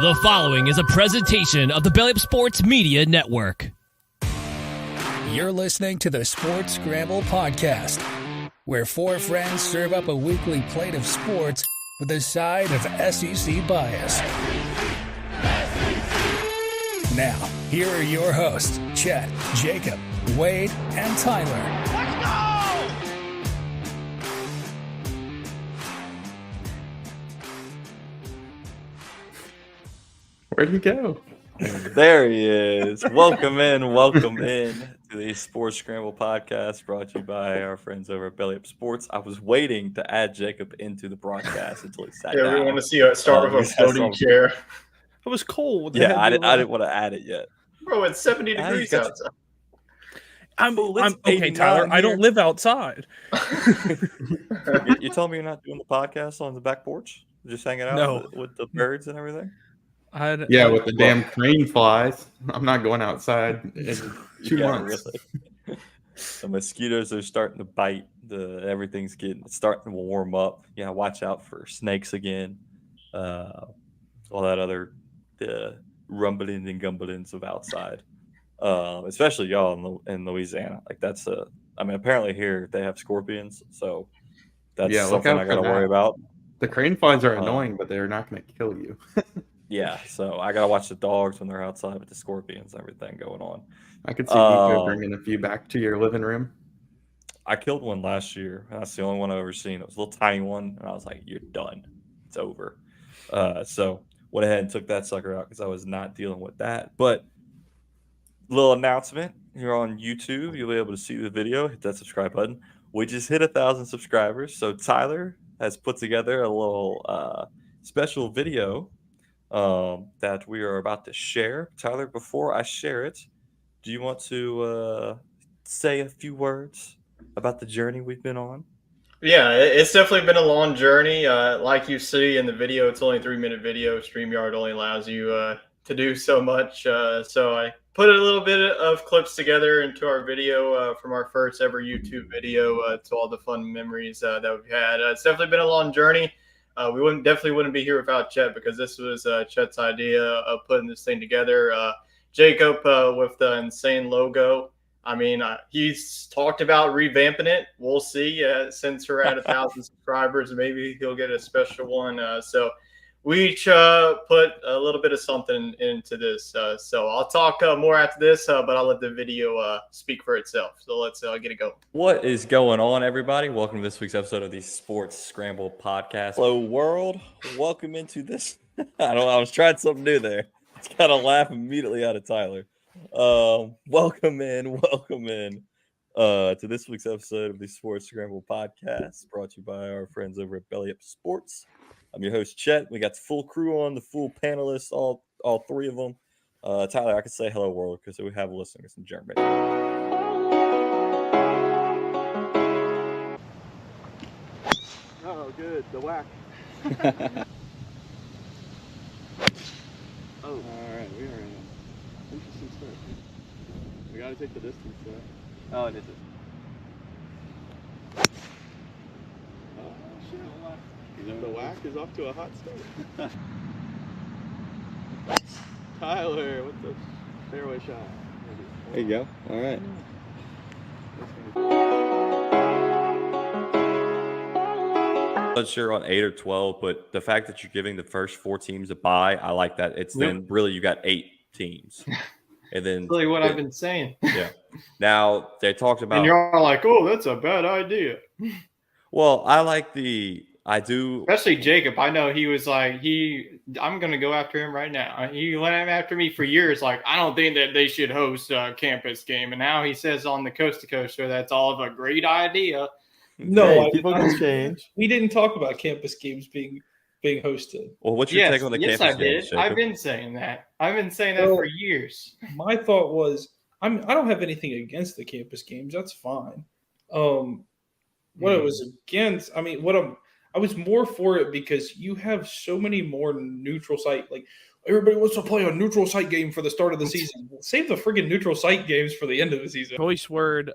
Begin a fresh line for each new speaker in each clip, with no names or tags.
The following is a presentation of the Belly Up Sports Media Network.
You're listening to the Sports Scramble podcast, where four friends serve up a weekly plate of sports with a side of SEC bias. Now, here are your hosts, Chet, Jacob, Wade, and Tyler.
Let's go!
Where'd he go?
There he is. Welcome in to the Sports Scramble podcast brought to you by our friends over at Belly Up Sports. I was waiting to add Jacob into the broadcast until he sat down.
We want to see it start with a floating chair.
It was cold.
Yeah, I didn't want to add it yet.
Bro, it's 70 degrees outside.
I'm okay, Tyler. I don't live outside.
You telling me you're not doing the podcast on the back porch? Just hanging out with the birds and everything?
With the damn crane flies. I'm not going outside in 2 months.
Really. The mosquitoes are starting to bite. Everything's starting to warm up. Yeah, watch out for snakes again. All that other rumblings and gumblings of outside. Especially y'all in Louisiana. Like apparently here they have scorpions, so that's something I gotta worry about.
The crane flies are annoying, but they're not gonna kill you.
Yeah, so I gotta watch the dogs when they're outside with the scorpions and everything going on.
I could see you bringing a few back to your living room.
I killed one last year. That's the only one I've ever seen. It was a little tiny one, and I was like, "You're done. It's over." So went ahead and took that sucker out because I was not dealing with that. But little announcement here on YouTube, you'll be able to see the video. Hit that subscribe button. We just hit 1,000 subscribers, so Tyler has put together a little special video that we are about to share. Tyler, before I share it, do you want to say a few words about the journey we've been on?
Yeah, it's definitely been a long journey. Like you see in the video, it's only a 3-minute video. StreamYard only allows you to do so much. So I put a little bit of clips together into our video from our first ever YouTube video to all the fun memories that we've had. It's definitely been a long journey. We definitely wouldn't be here without Chet, because this was Chet's idea of putting this thing together. Jacob with the insane logo. I mean, he's talked about revamping it. We'll see. Since we're at 1,000 subscribers, maybe he'll get a special one. So we each put a little bit of something into this. So I'll talk more after this, but I'll let the video speak for itself. So let's get it going.
What is going on, everybody? Welcome to this week's episode of the Sports Scramble podcast. Hello, world. Welcome into this. I was trying something new there. It's got a laugh immediately out of Tyler. Welcome in to this week's episode of the Sports Scramble podcast, brought to you by our friends over at Belly Up Sports. I'm your host, Chet. We got the full crew on, the full panelists, all three of them. Tyler, I could say hello, world, because we have listeners in Germany.
Oh, good. The whack. All right. We are in interesting start. We got to take the distance, though. Oh, it is. Oh, shit. The whack is off to a hot start. Tyler, what's the fairway shot? There you go. All right.
I'm not sure on 8 or 12, but the fact that you're giving the first 4 teams a bye, I like that. It's then really you got 8 teams. And then
really what I've been saying.
Yeah. Now they talked about,
and you're all like, "Oh, that's a bad idea."
Well, I do.
Especially Jacob. I know he was like, I'm going to go after him right now. He went after me for years. Like, I don't think that they should host a campus game. And now he says on the Coast to Coast show that's all of a great idea.
No, people can change.
We didn't talk about campus games being hosted.
Well, what's your take on the campus
games?
Yes, I did.
I've been saying that. I've been saying that for years.
My thought was, I don't have anything against the campus games. That's fine. What it was against, I was more for it because you have so many more neutral site. Like, everybody wants to play a neutral site game for the start of the season. Save the friggin' neutral site games for the end of the season.
Choice word.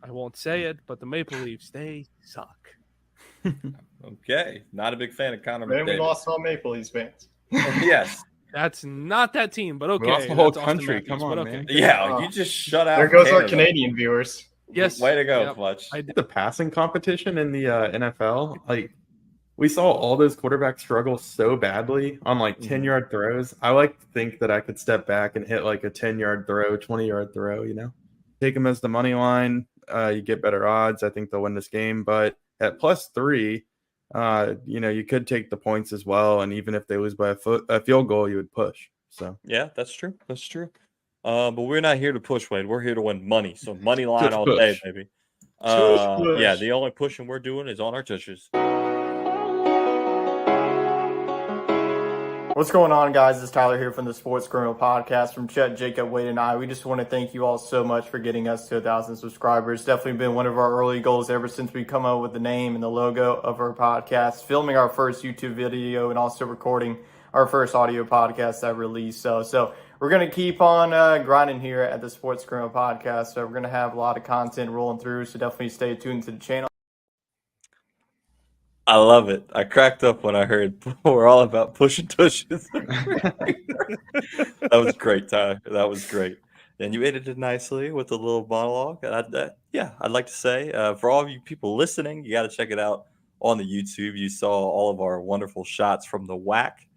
I won't say it, but the Maple Leafs, they suck.
Okay. Not a big fan of Connor
Man,
McDavid.
we lost all Maple Leafs fans.
Yes.
That's not that team, but okay.
We lost the whole
That's Austin
country.
Matthews,
Come on,
but okay.
man.
Yeah, you just shut out.
There goes our
Canada.
Canadian viewers.
Yes.
Way to go,
Yep.
Clutch.
I did.
The passing competition in the NFL, like we saw all those quarterbacks struggle so badly on like 10-yard throws. I like to think that I could step back and hit like a 10-yard throw, 20-yard throw, take them as the money line. You get better odds. I think they'll win this game, but at +3, you could take the points as well. And even if they lose by a field goal, you would push. So
Yeah, that's true. That's true. But we're not here to push, Wade. We're here to win money. So money line all day,
push.
baby.
Push.
Yeah, the only pushing we're doing is on our tushes.
What's going on, guys? It's Tyler here from the Sports Scramble podcast from Chet, Jacob, Wade, and I. We just want to thank you all so much for getting us to 1,000 subscribers. Definitely been one of our early goals ever since we come up with the name and the logo of our podcast, filming our first YouTube video, and also recording our first audio podcast that released. So we're going to keep on grinding here at the Sports Scramble podcast. So we're going to have a lot of content rolling through. So definitely stay tuned to the channel.
I love it. I cracked up when I heard we're all about pushing tushes. That was great, Tyler. That was great. And you edited it nicely with a little monologue. I'd like to say for all of you people listening, you got to check it out on the YouTube. You saw all of our wonderful shots from the whack.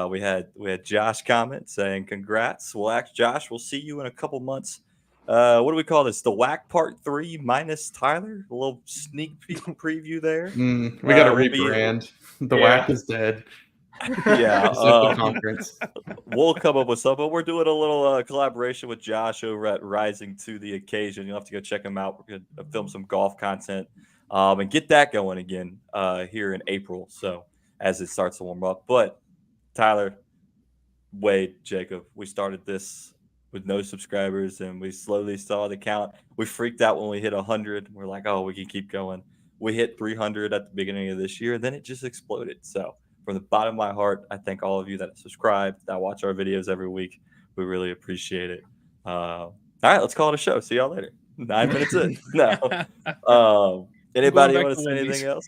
We had Josh comment saying, "Congrats." Well, actually, Josh, we'll see you in a couple months. What do we call this? The whack part 3 minus Tyler. A little sneak peek preview there.
we got to
we'll
rebrand. The whack is dead.
Yeah,
conference.
We'll come up with something. We're doing a little collaboration with Josh over at Rising to the Occasion. You'll have to go check him out. We're gonna film some golf content and get that going again here in April. So as it starts to warm up, but Tyler, Wade, Jacob, we started this with no subscribers, and we slowly saw the count. We freaked out when we hit 100. We're like, oh, we can keep going. We hit 300 at the beginning of this year, and then it just exploded. So from the bottom of my heart, I thank all of you that subscribe, that watch our videos every week. We really appreciate it. All right, let's call it a show. See y'all later. 9 minutes in. No. Anybody want to say anything else?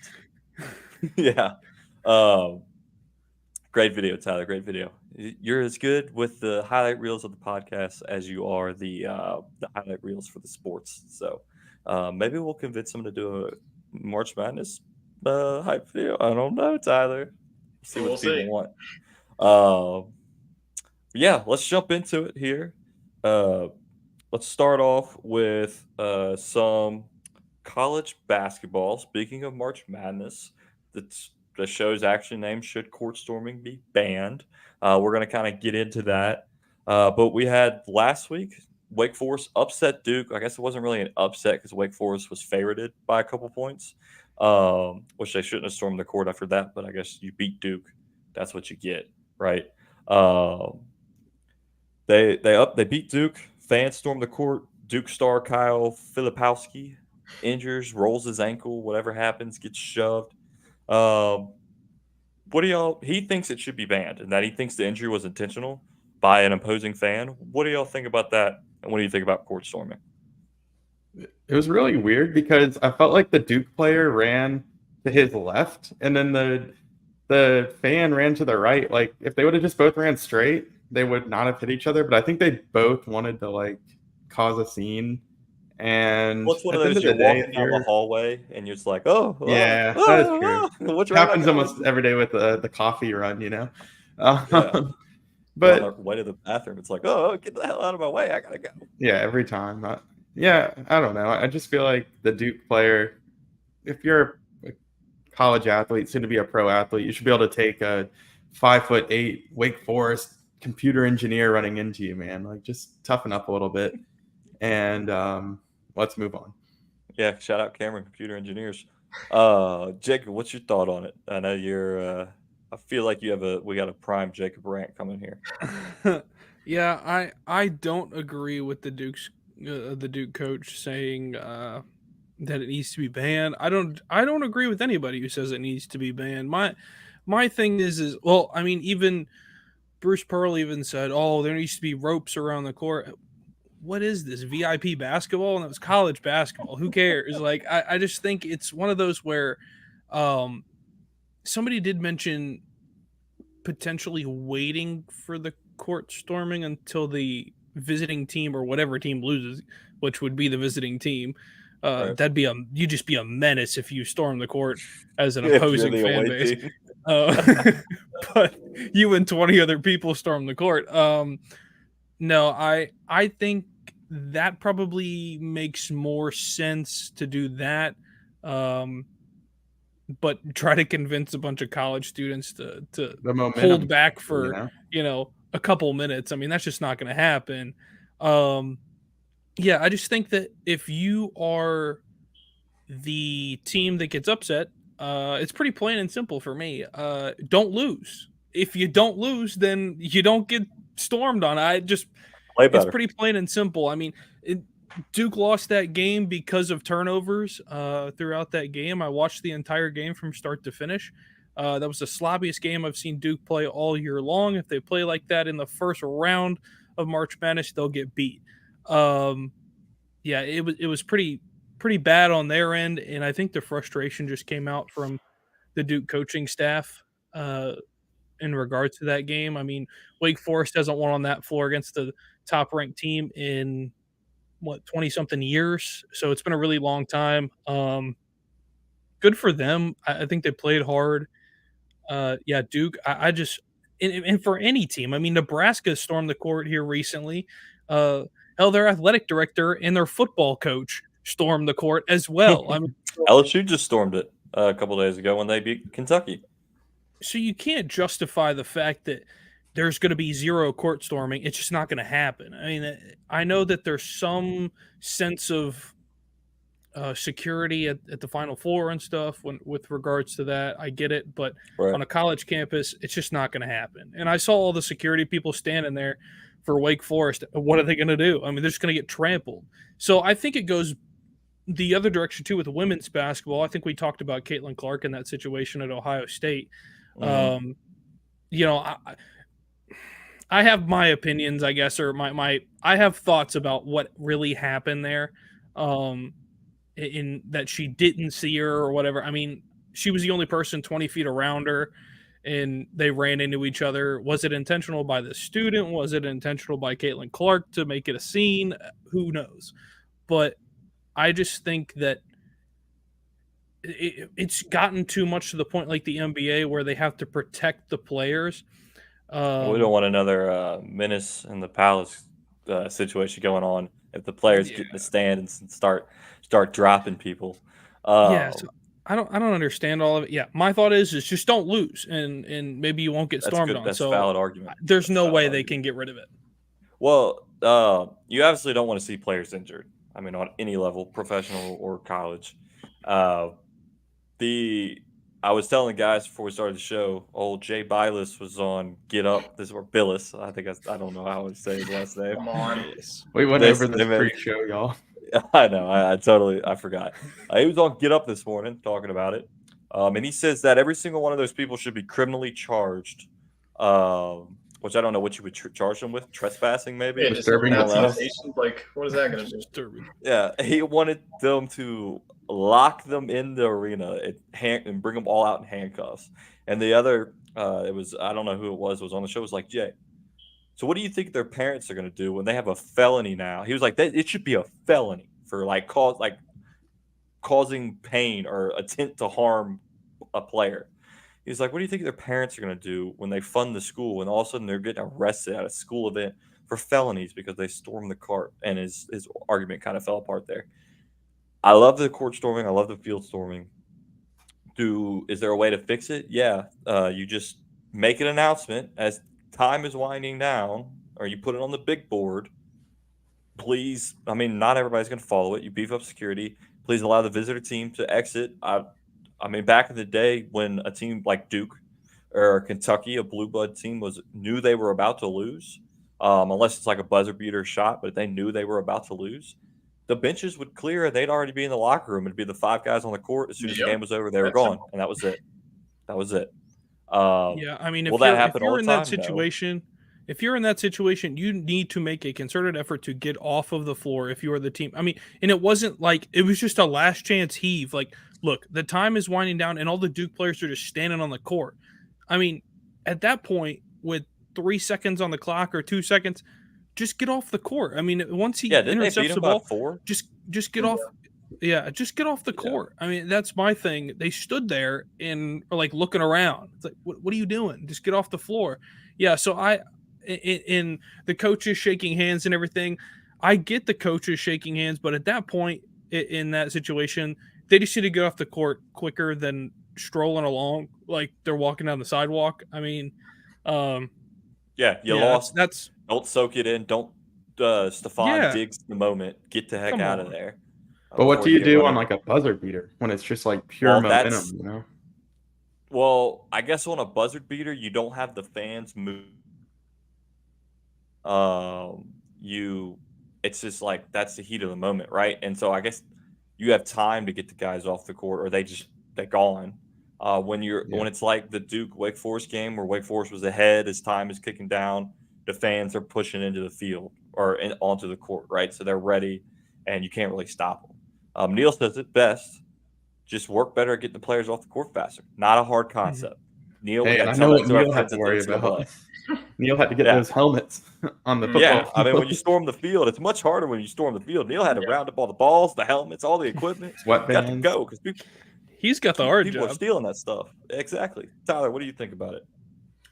Yeah. Great video, Tyler. Great video. You're as good with the highlight reels of the podcast as you are the highlight reels for the sports. So maybe we'll convince them to do a March Madness hype video. I don't know, Tyler. See what people want. Yeah, let's jump into it here. Let's start off with some college basketball. Speaking of March Madness, the show's actually named "Should Court Storming Be Banned?" We're going to kind of get into that. But we had last week, Wake Forest upset Duke. I guess it wasn't really an upset because Wake Forest was favorited by a couple points, which they shouldn't have stormed the court after that. But I guess you beat Duke. That's what you get, right? They beat Duke. Fans stormed the court. Duke star Kyle Filipowski injures, rolls his ankle. Whatever happens, gets shoved. What do y'all? He thinks it should be banned, and that he thinks the injury was intentional by an opposing fan. What do y'all think about that? And what do you think about court storming?
It was really weird because I felt like the Duke player ran to his left, and then the fan ran to the right. Like if they would have just both ran straight, they would not have hit each other. But I think they both wanted to like cause a scene. And
what's one of those? You're walking down the hallway and you're just like, oh,
yeah, that is true.
What's
it happens almost every day with the coffee run, But
on our way to the bathroom, it's like, oh, get the hell out of my way! I gotta go.
Yeah, every time. I don't know. I just feel like the Duke player, if you're a college athlete, soon to be a pro athlete, you should be able to take a 5'8" Wake Forest computer engineer running into you, man. Like just toughen up a little bit. And let's move on.
Yeah, shout out Cameron Computer Engineers. Jacob, what's your thought on it? I know you're I feel like we got a prime Jacob rant coming here.
Yeah, I don't agree with the Duke coach saying that it needs to be banned. I don't agree with anybody who says it needs to be banned. My thing is well, I mean, even Bruce Pearl even said, "Oh, there needs to be ropes around the court." What is this, VIP basketball? And it was college basketball. Who cares? Like, I just think it's one of those where somebody did mention potentially waiting for the court storming until the visiting team or whatever team loses, which would be the visiting team.
Right.
You'd just be a menace if you storm the court as an
If you're
opposing
the
fan
away
base.
team.
But you and 20 other people storm the court. No, I think that probably makes more sense to do that. But try to convince a bunch of college students to
The momentum,
hold back
you
for
know?
a couple minutes. I mean, that's just not going to happen. Yeah, I just think that if you are the team that gets upset, it's pretty plain and simple for me. Don't lose. If you don't lose, then you don't get stormed on.
Play
It's
better.
pretty plain and simple. I mean, Duke lost that game because of turnovers throughout that game. I watched the entire game from start to finish. That was the sloppiest game I've seen Duke play all year long. If they play like that in the first round of March Madness, they'll get beat. Yeah, it was pretty bad on their end, and I think the frustration just came out from the Duke coaching staff in regards to that game. I mean, Wake Forest hasn't won on that floor against the top ranked team in 20 something years, so it's been a really long time. Good for them. I think they played hard. Yeah, Duke. I just and for any team. I mean, Nebraska stormed the court here recently. Hell, their athletic director and their football coach stormed the court as well. I mean,
LSU just stormed it a couple days ago when they beat Kentucky.
so you can't justify the fact that there's going to be zero court storming. It's just not going to happen. I mean, I know that there's some sense of security at the Final Four and stuff with regards to that. I get it, but
Right.
on a college campus, it's just not going to happen. And I saw all the security people standing there for Wake Forest. What are they going to do? I mean, they're just going to get trampled. So I think it goes the other direction too with women's basketball. I think we talked about Caitlin Clark in that situation at Ohio State.
Mhm.
I have my opinions, I guess, or I have thoughts about what really happened there. In that she didn't see her or whatever. I mean, she was the only person 20 feet around her, and they ran into each other. Was it intentional by the student? Was it intentional by Caitlin Clark to make it a scene? Who knows? But I just think that it's gotten too much to the point like the NBA where they have to protect the players.
We don't want another Menace in the Palace situation going on. If the players get in the stand and start dropping people,
Yeah, so I don't understand all of it. Yeah, my thought is just don't lose, and maybe you won't get
that's
stormed
good.
on.
That's a
So
valid argument.
there's
That's a
no
valid
way they
argument.
can get rid of it.
Well, you obviously don't want to see players injured. I mean, on any level, professional or college. I was telling the guys before we started the show, old Jay Bilas was on Get Up. This or Billis. I don't know how to say his last name.
Come on.
We went
This-
over this
they meant-
pre-show, y'all.
I know. I forgot. He was on Get Up this morning talking about it. And he says that every single one of those people should be criminally charged. Which I don't know what you would charge them with. Trespassing, maybe?
Yeah, just
Disturbing the
pronunciation. Like, what is that going to do?
Disturbing.
Yeah, he wanted them to lock them in the arena and bring them all out in handcuffs. And the other, I don't know who it was on the show, was like, Jay, so what do you think their parents are going to do when they have a felony now? He was like, it should be a felony for causing pain or attempt to harm a player. He's like, what do you think their parents are going to do when they fund the school and all of a sudden they're getting arrested at a school event for felonies because they stormed the court? And his argument kind of fell apart there. I love the court storming. I love the field storming. Is there a way to fix it? Yeah. You just make an announcement as time is winding down, or you put it on the big board. Please, I mean, not everybody's going to follow it. You beef up security. Please allow the visitor team to exit. I mean, back in the day when a team like Duke or Kentucky, a blue blood team, knew they were about to lose, unless it's like a buzzer beater shot, but they knew they were about to lose, the benches would clear and they'd already be in the locker room. It'd be the 5 guys on the court. As soon as the game was over, they were gone, and that was it.
Yeah, I mean, if you're in that situation, if you're in that situation, you need to make a concerted effort to get off of the floor if you are the team. I mean, and it wasn't like it was just a last chance heave. Like, look, the time is winding down, and all the Duke players are just standing on the court. I mean, at that point, with 3 seconds on the clock or 2 seconds, just get off the court. I mean, once he
Didn't they beat
intercepts
him
the
by
ball,
4?
just get off. Yeah, just get off the
Yeah.
court. I mean, that's my thing. They stood there and are like looking around. It's like, what are you doing? Just get off the floor. Yeah. So in the coaches shaking hands and everything, I get the coaches shaking hands, but at that point in that situation, they just need to get off the court quicker than strolling along like they're walking down the sidewalk. I mean,
Yeah, you lost.
That's
Don't soak it in. Don't Stephon
Yeah.
Diggs the moment. Get the heck
Come
out of
on.
there.
But what
before
do you
get
do
run
on
over.
like a buzzer beater when it's just like pure
Well,
momentum,
that's-
you know?
Well, I guess on a buzzard beater, you don't have the fans move. It's just like that's the heat of the moment, right? And so I guess you have time to get the guys off the court, or they're gone. When it's like the Duke Wake Forest game where Wake Forest was ahead as time is kicking down, the fans are pushing into the field or onto the court, right? So they're ready, and you can't really stop them. Neil says it best. Just work better at getting the players off the court faster. Not a hard concept. Neil, we
Hey,
got
and I
to
know
tell
what
that to our
Neil had
friends
to
at
worry
the
about.
NCAA.
Neil had to get
Yeah.
those helmets on the football
Yeah, I mean, when you
field.
storm the field, it's much harder when you storm the field. Neil had to round up all the balls, the helmets, all the equipment. Got to
Sweatbands.
go because
he's got the hard
people are
job.
stealing that stuff. Exactly. Tyler, what do you think about it?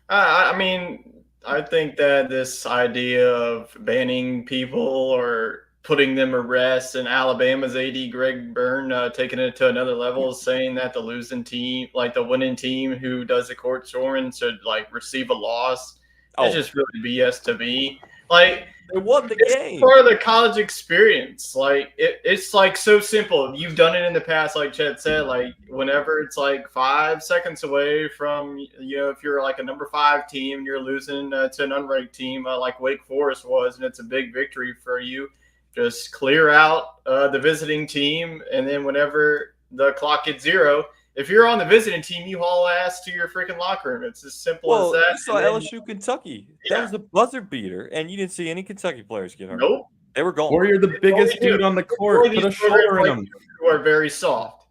I mean, I think that this idea of banning people or putting them at rest, and Alabama's AD Greg Byrne taking it to another level, saying that the losing team, like the winning team who does the court storming, should like receive a loss. It's just really BS to me. Like,
they won the
it's
game.
part of the college experience. Like it's like so simple. You've done it in the past, like Chet said. Like whenever it's like 5 seconds away from, if you're like a number 5 team, you're losing to an unranked team like Wake Forest was, and it's a big victory for you. Just clear out the visiting team, and then whenever the clock hits 0, if you're on the visiting team, you haul ass to your freaking locker room. It's as simple as that.
You saw LSU Kentucky. That was a buzzer beater, and you didn't see any Kentucky players get hurt.
Nope.
They were gone.
Or you're the biggest dude on the court. Put a shoulder in him.
Who are very soft.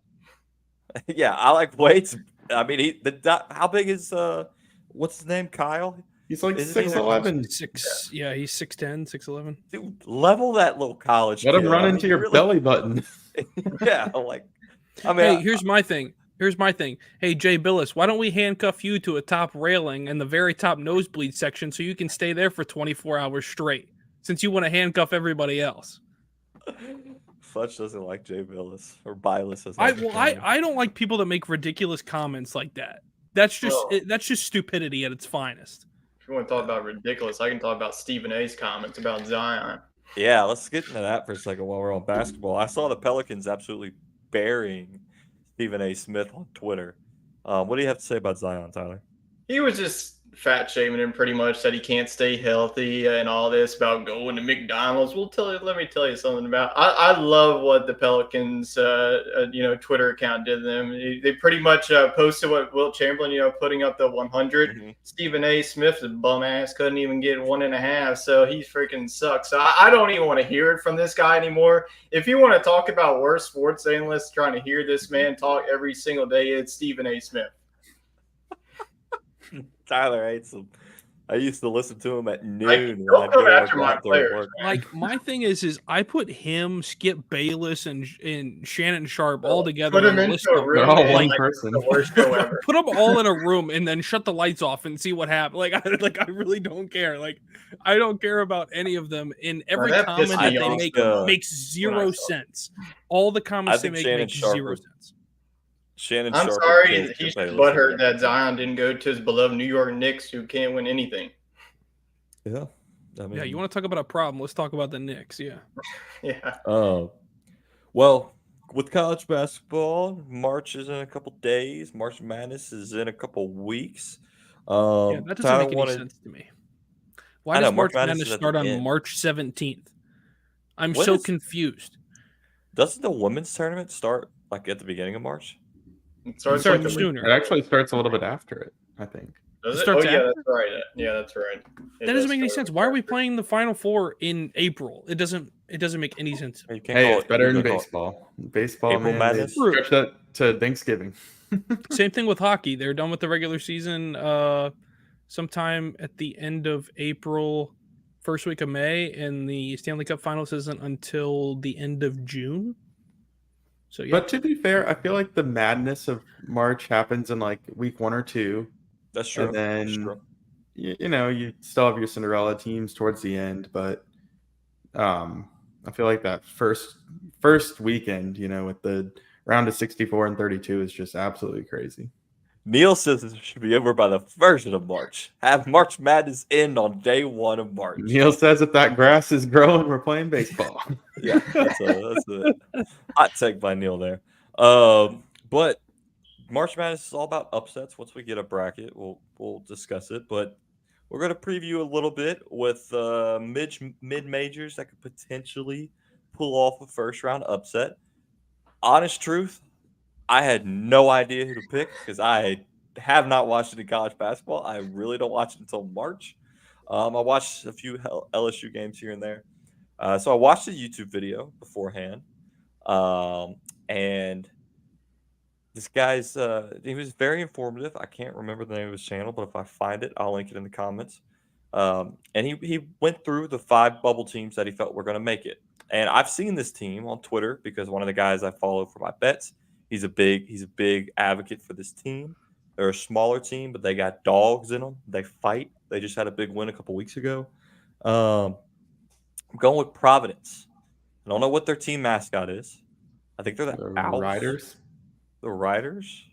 Yeah, I like weights. I mean, how big is what's his name? Kyle.
He's like
Isn't he
6'11".
Yeah, he's 6'10", 6'11".
Dude, level that little college.
Let him
kid.
run
I mean,
into your
really-
belly button.
Yeah, like. I mean,
Hey, here's my thing. Hey, Jay Billis, why don't we handcuff you to a top railing in the very top nosebleed section so you can stay there for 24 hours straight, since you want to handcuff everybody else?
Fletch doesn't like Jay Billis or Bilas. As
I don't like people that make ridiculous comments like that. That's just stupidity at its finest.
If you want to talk about ridiculous, I can talk about Stephen A's comments about Zion.
Yeah, let's get into that for a second while we're on basketball. I saw the Pelicans absolutely burying Stephen A. Smith on Twitter. What do you have to say about Zion, Tyler?
He was just fat shaming him pretty much, that he can't stay healthy and all this about going to McDonald's. Let me tell you something about. I love what the Pelicans Twitter account did to them. They pretty much posted what Wilt Chamberlain putting up the 100.
Mm-hmm.
Stephen A. Smith, the bum ass, couldn't even get 1.5, so he freaking sucks. So I don't even want to hear it from this guy anymore. If you want to talk about worse sports analysts trying to hear this man talk every single day, it's Stephen A. Smith.
Tyler hates him. I used to listen to him at noon. when
don't
I'd
come
go
after
work
my
out there
players,
work.
Like, my thing is I put him, Skip Bayless, and Shannon Sharp all together.
Put
on
them
the list
into a
of-
They're
room.
all
and,
one
like,
person.
The worst show ever.
Put them all in a room and then shut the lights off and see what happens. I really don't care. Like, I don't care about any of them. And every
that
comment
pissed
that
me
they
off
make
so much
makes
when I
zero
saw it.
sense. All the comments they
think
make
Shannon
make
Sharp
zero
was-
sense.
Shannon
I'm
Sharp
sorry,
and
he's
Skip
just
Bayless.
butthurt that Zion didn't go to his beloved New York Knicks, who can't win anything.
Yeah. I mean,
Yeah, you want to talk about a problem? Let's talk about the Knicks. Yeah.
Yeah.
Well, with college basketball, March is in a couple days. March Madness is in a couple weeks.
Yeah, that doesn't
Tyler
make any
wanted-
sense to me. Why
I know,
does
March
March
Madness
Madness
is at
start
the
on
end.
March 17th? I'm
When
so
is-
confused.
Doesn't the women's tournament start like at the beginning of March?
It starts
Start
like a week.
sooner.
It actually starts a little bit after it, I think.
Does
It
it?
starts
Oh, yeah,
after?
that's right. Yeah, that's right. It
That
does
doesn't make any
start
sense. Why are we
after.
playing the Final Four in April? It doesn't make any sense.
You can't
Hey,
call
it's better
you
than
can call it-
baseball. Baseball,
April
man,
Madness?
they stretch that to Thanksgiving.
Same thing with hockey. They're done with the regular season sometime at the end of April, first week of May, and the Stanley Cup Finals isn't until the end of June. So yeah,
But to be fair, I feel like the madness of March happens in like week 1 or 2.
That's true.
And then,
That's true.
you know, you still have your Cinderella teams towards the end. But I feel like that first weekend, you know, with the round of 64 and 32 is just absolutely crazy.
Neil says it should be over by the 1st of March. Have March Madness end on day 1 of March.
Neil says if that grass is growing, we're playing baseball.
Yeah, that's a hot take by Neil there. But March Madness is all about upsets. Once we get a bracket, we'll discuss it. But we're going to preview a little bit with mid majors that could potentially pull off a first round upset. Honest truth, I had no idea who to pick because I have not watched any college basketball. I really don't watch it until March. I watched a few LSU games here and there. So I watched a YouTube video beforehand. And this guy's, he was very informative. I can't remember the name of his channel, but if I find it, I'll link it in the comments. And he went through the 5 bubble teams that he felt were going to make it. And I've seen this team on Twitter because one of the guys I follow for my bets, he's a big advocate for this team. They're a smaller team, but they got dogs in them. They fight. They just had a big win a couple weeks ago. I'm going with Providence. I don't know what their team mascot is. I think they're the Owls.
Riders.
The Riders?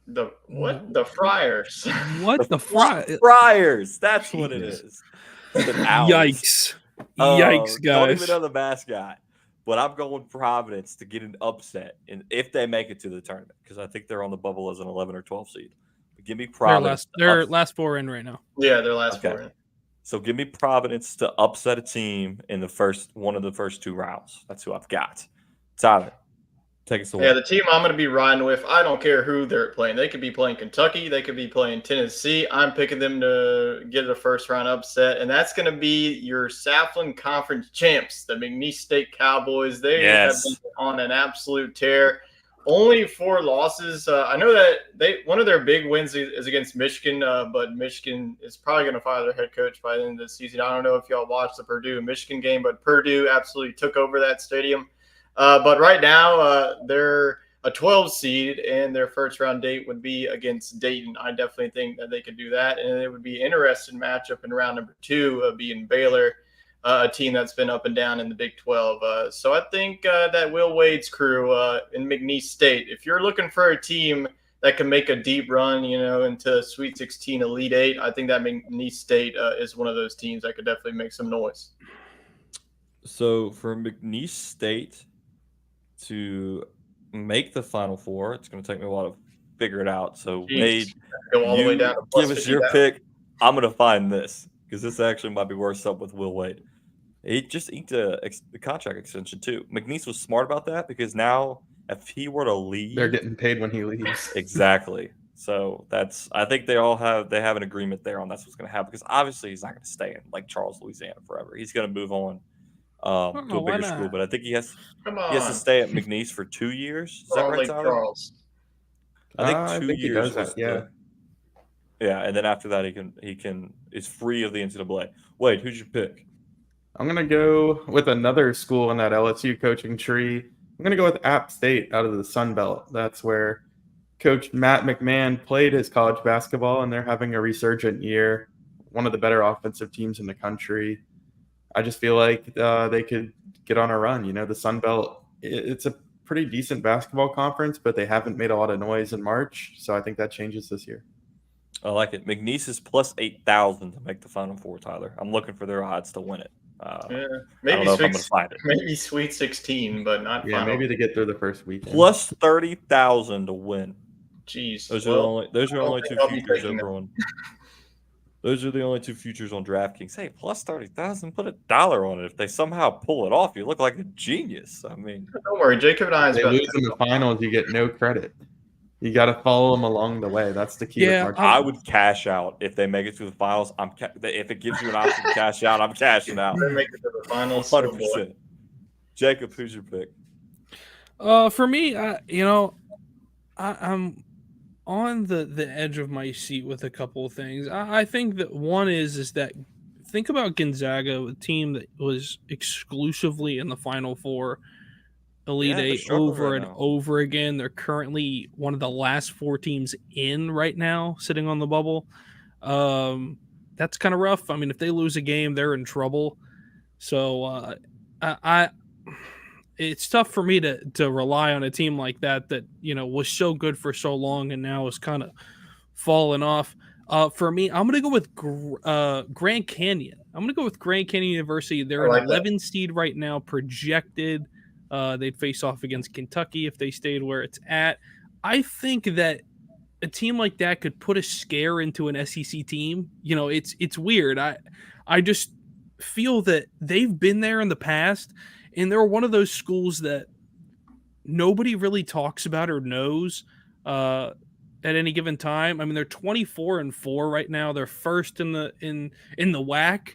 The what? The Friars.
What the
Friars? That's what it is. The Owls.
Yikes! Yikes,
Don't
guys!
even know the mascot. But I'm going Providence to get an upset, and if they make it to the tournament, because I think they're on the bubble as an 11 or 12 seed. But give me Providence.
They're last 4 in right now.
Yeah, they're last 4 in.
So give me Providence to upset a team in one of the first 2 rounds. That's who I've got. Tyler, take us away.
Yeah, the team I'm going to be riding with, I don't care who they're playing. They could be playing Kentucky. They could be playing Tennessee. I'm picking them to get a first-round upset, and that's going to be your Southland Conference champs, the McNeese State Cowboys. They have been on an absolute tear. Only 4 losses. I know that one of their big wins is against Michigan, but Michigan is probably going to fire their head coach by the end of the season. I don't know if y'all watched the Purdue-Michigan game, but Purdue absolutely took over that stadium. But right now, they're a 12 seed, and their first-round date would be against Dayton. I definitely think that they could do that, and it would be an interesting matchup in round number 2, being Baylor, a team that's been up and down in the Big 12. So I think that Will Wade's crew in McNeese State, if you're looking for a team that can make a deep run, you know, into Sweet 16, Elite 8, I think that McNeese State is one of those teams that could definitely make some noise.
So for McNeese State to make the Final Four, it's going to take me a while to figure it out. So Wade,
go all the way down to
give us your pick. I'm going to find this because this actually might be worth something with Will Wade. He just inked a contract extension too. McNeese was smart about that because now if he were to leave,
they're getting paid when he leaves.
Exactly. So I think they have an agreement there on that's what's going to happen because obviously he's not going to stay in Lake Charles, Louisiana forever. He's going to move on to a bigger school, but I think he has to stay at McNeese for 2 years. Is that right, Tyler?
Charles.
I think 2 years.
Yeah,
and then after that is free of the NCAA. Wait, who'd you pick?
I'm gonna go with another school in that LSU coaching tree. I'm gonna go with App State out of the Sun Belt. That's where Coach Matt McMahon played his college basketball, and they're having a resurgent year. One of the better offensive teams in the country. I just feel like they could get on a run. You know, the Sun Belt, it's a pretty decent basketball conference, but they haven't made a lot of noise in March. So I think that changes this year.
I like it. McNeese is plus 8,000 to make the Final Four, Tyler. I'm looking for their odds to win it.
Maybe
I don't know if I'm going to find it.
Maybe Sweet 16, but not final.
Maybe to get through the first weekend.
Plus 30,000 to win.
Jeez.
Those are only 2 futures over on. Those are the only 2 futures on DraftKings. Hey, plus 30,000, put $1 on it. If they somehow pull it off, you look like a genius. I mean,
don't worry, Jacob and I.
If they lose in the finals, you get no credit. You got to follow them along the way. That's the key.
Yeah,
I would cash out if they make it to the finals. If it gives you an option to cash out, I'm cashing out.
They make it to the finals.
100%. Jacob, who's your pick?
For me, I'm on the edge of my seat with a couple of things. I think that one is that think about Gonzaga, a team that was exclusively in the Final Four, Elite
Yeah, they're
Eight
struggling
over
right
and
now.
over again. They're currently one of the last 4 teams in right now, sitting on the bubble. That's kind of rough. I mean, if they lose a game, they're in trouble. So I it's tough for me to rely on a team like that was so good for so long and now is kind of fallen off. For me, I'm gonna go with Grand Canyon. I'm gonna go with Grand Canyon University. They're
I like
an
that.
11 seed right now, projected. They'd face off against Kentucky if they stayed where it's at. I think that a team like that could put a scare into an SEC team. It's weird. I just feel that they've been there in the past, and they're one of those schools that nobody really talks about or knows at any given time. I mean, they're 24-4 right now. They're first in the WAC.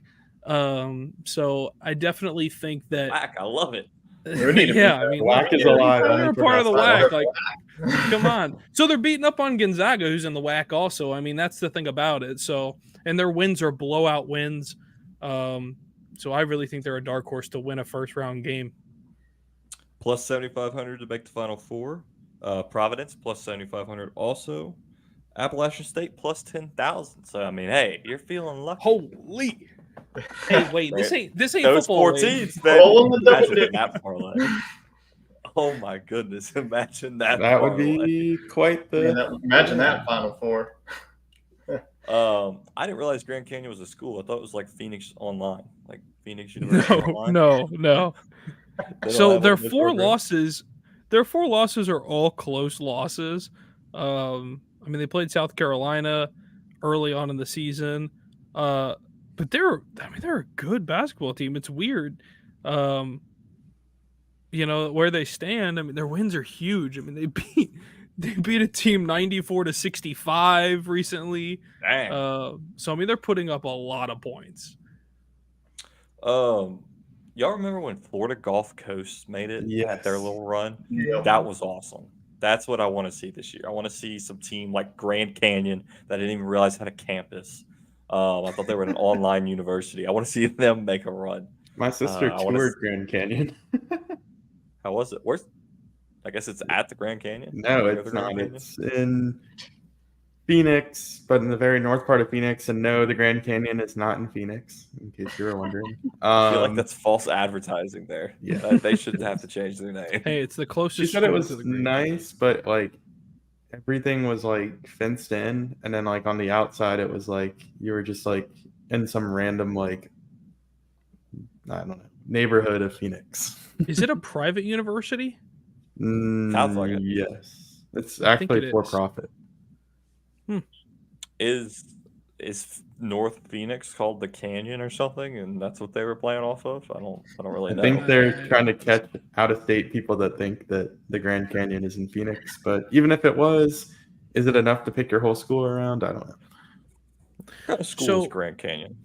So I definitely think that.
Whack, I love it.
We need to beat
Yeah,
that.
I mean,
WAC is
look,
alive.
they're
Only for
part of the
basketball.
WAC. Like, come on. So they're beating up on Gonzaga, who's in the WAC also. I mean, that's the thing about it. So, and their wins are blowout wins. So I really think they're a dark horse to win a first round game.
Plus 7,500 to make the Final Four. Providence plus 7,500 also. Appalachian State plus 10,000. So I mean, hey, you're feeling lucky.
Holy. Hey, wait, this ain't
Those
football.
14s,
Wade.
baby.
Roll in the double
Imagine
dip.
that parlay. Oh my goodness! Imagine that.
That would
parlay.
be quite the.
Imagine that Final Four.
I didn't realize Grand Canyon was a school. I thought it was like Phoenix Online, like Phoenix University Online.
No.
They don't
So
have
their
one in this
4
program?
losses, are all close losses. I mean, they played South Carolina early on in the season, but they're a good basketball team. It's weird, where they stand. I mean, their wins are huge. I mean, they beat a team 94-65 recently.
Dang.
So I mean, they're putting up a lot of points.
Y'all remember when Florida Gulf Coast made it? Had their
Yes.
little run.
Yeah.
That was awesome. That's what I want to see this year. I want to see some team like Grand Canyon that I didn't even realize had a campus. I thought they were an online university. I want to see them make a run.
My sister
I wanna
toured Grand Canyon.
How was it? Where's? I guess it's at the Grand Canyon.
No,
Near the
it's
Grand
not.
Canyon?
It's in Phoenix, but in the very north part of Phoenix. And no, the Grand Canyon is not in Phoenix, in case you were wondering.
I feel like that's false advertising there.
Yeah.
They should have to change their name.
Hey, it's the
She
closest.
said it
school
was
to the Grand
nice, but like everything was like fenced in, and then like on the outside, it was like you were just like in some random like I don't know neighborhood of Phoenix.
Is it a private university?
Sounds like it.
Yes, it's
think
actually
it
for
is.
profit.
Is North Phoenix called the Canyon or something, and that's what they were playing off of? I don't really
I
know.
think they're trying to catch out-of-state people that think that the Grand Canyon is in Phoenix. But even if it was, is it enough to pick your whole school around? I don't know.
What kind of school
So-
is Grand Canyon?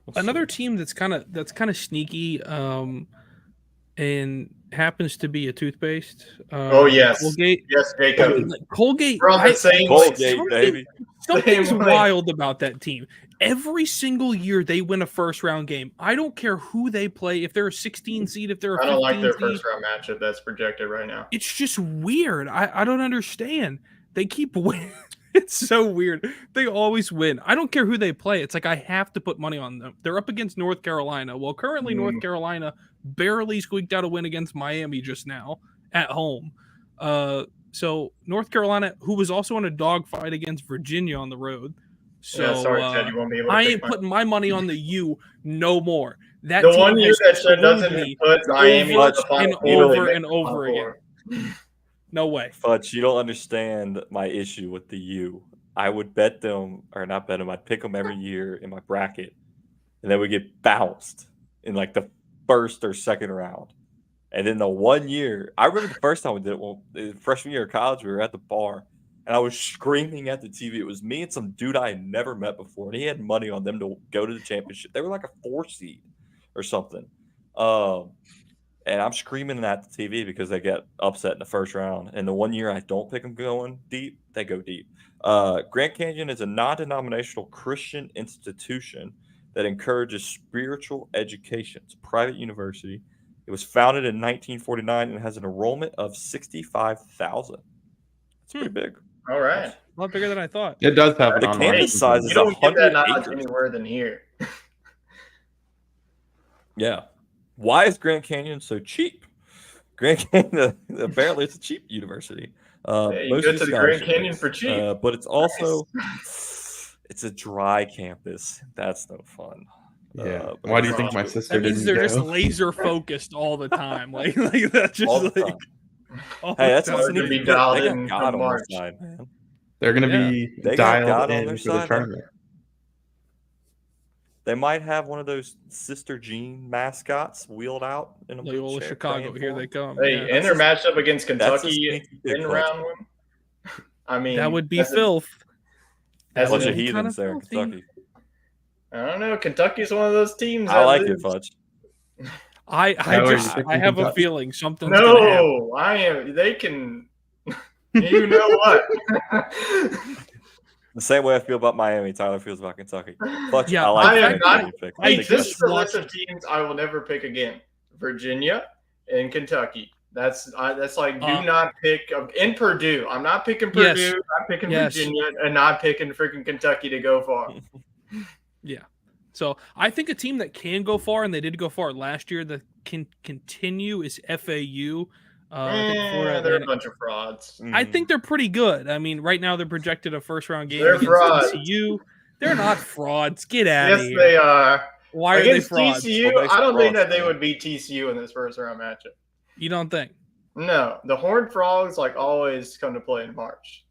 Let's
Another
see.
team that's kind of sneaky, and happens to be a toothpaste.
Oh, yes.
Colgate.
Yes, Jacob.
Colgate.
We're on the same
Colgate,
something-
baby.
Something's
Same way.
wild about that team. Every single year they win a first round game. I don't care who they play. If they're a 16 seed, if they're a 15
I don't like their
seed,
first round matchup that's projected right now.
it's just weird. I don't understand. They keep winning. It's so weird. They always win. I don't care who they play. It's like I have to put money on them. They're up against North Carolina. Well, currently North Carolina barely squeaked out a win against Miami just now at home. So North Carolina, who was also in a dogfight against Virginia on the road. So
Yeah, sorry, Ted, you won't be able to
I
pick
ain't
my-
putting my money on the U no more. That
The
team
one year
has
that Ted doesn't
screwed
even
me
put Miami
over
in the Final
and
Four, they
over
make
and
the
over
Final
again.
Four.
No way.
Fudge, you don't understand my issue with the U. I would bet them, or not bet them, I'd pick them every year in my bracket, and then we get bounced in like the first or second round. And then the 1 year, I remember the first time we did it, well, freshman year of college, we were at the bar, and I was screaming at the TV. It was me and some dude I had never met before, and he had money on them to go to the championship. They were like a 4 seed or something. and I'm screaming at the TV because they get upset in the first round. And the one year I don't pick them going deep, they go deep. Grand Canyon is a non-denominational Christian institution that encourages spiritual education. It's a private university. It was founded in 1949 and has an enrollment of 65,000. It's pretty big.
All right.
A lot bigger than I thought.
It does have an
The
online
campus size
component.
is
You don't get
100
that knowledge
acres.
anywhere than here.
Yeah. Why is Grand Canyon so cheap? Grand Canyon, apparently it's a cheap university.
You
Most
go
of
to
the
the Grand
scholarship
Canyon
is,
for cheap.
but it's also it's a dry campus. That's no fun.
Yeah.
But
Why do you
it's
think my
cheap.
sister
That means
didn't
they're
go?
just laser focused all the time. Like that's just
All the
like
time.
all
Hey,
the
that's
time.
what's
Hard to
neat.
be
They
dialed
got
in
God
from
on their
March.
side, man.
They're going to
Yeah.
be
They got
dialed
God on
in
their
for the
side.
tournament.
They might have one of those Sister Jean mascots wheeled out in a
Loyola
wheelchair.
Chicago,
praying
here
for
they
them.
come.
Hey,
Yeah.
and their matchup against
That's a
Kentucky
sneaky big
in
clutch.
round one. I mean,
That would be
that's a-
filth.
that's
That
Bunch
would
of
be kinda
heathens there in
filthy.
Kentucky.
I don't know. Kentucky's one of those teams.
I
that
like it,
lose.
Fudge.
I
How are you
just I
picking
have a
Kentucky?
feeling something's gonna happen.
No, I am. They can. You know what?
The same way I feel about Miami, Tyler feels about Kentucky. Fudge,
Yeah,
I like
I
the
am
Grand
not-
Canyon pick. I
Hey,
think
this
that's
is the
watched-
list of teams I will never pick again: Virginia and Kentucky. That's like do not pick in Purdue. I'm not picking Purdue.
Yes.
I'm picking
Yes.
Virginia and not picking freaking Kentucky to go far.
Yeah. So I think a team that can go far, and they did go far last year, that can continue is FAU. I think Florida
They're a
Atlantic.
bunch of frauds.
I think they're pretty good. I mean, right now they're projected a first round game
They're
against
frauds.
TCU. They're not frauds. Get out of
Yes,
here.
they are.
Why are they
Against
frauds?
TCU,
Well, they
I don't think
frauds,
that they
man.
would beat TCU in this first round matchup.
You don't think?
No, the Horned Frogs like always come to play in March.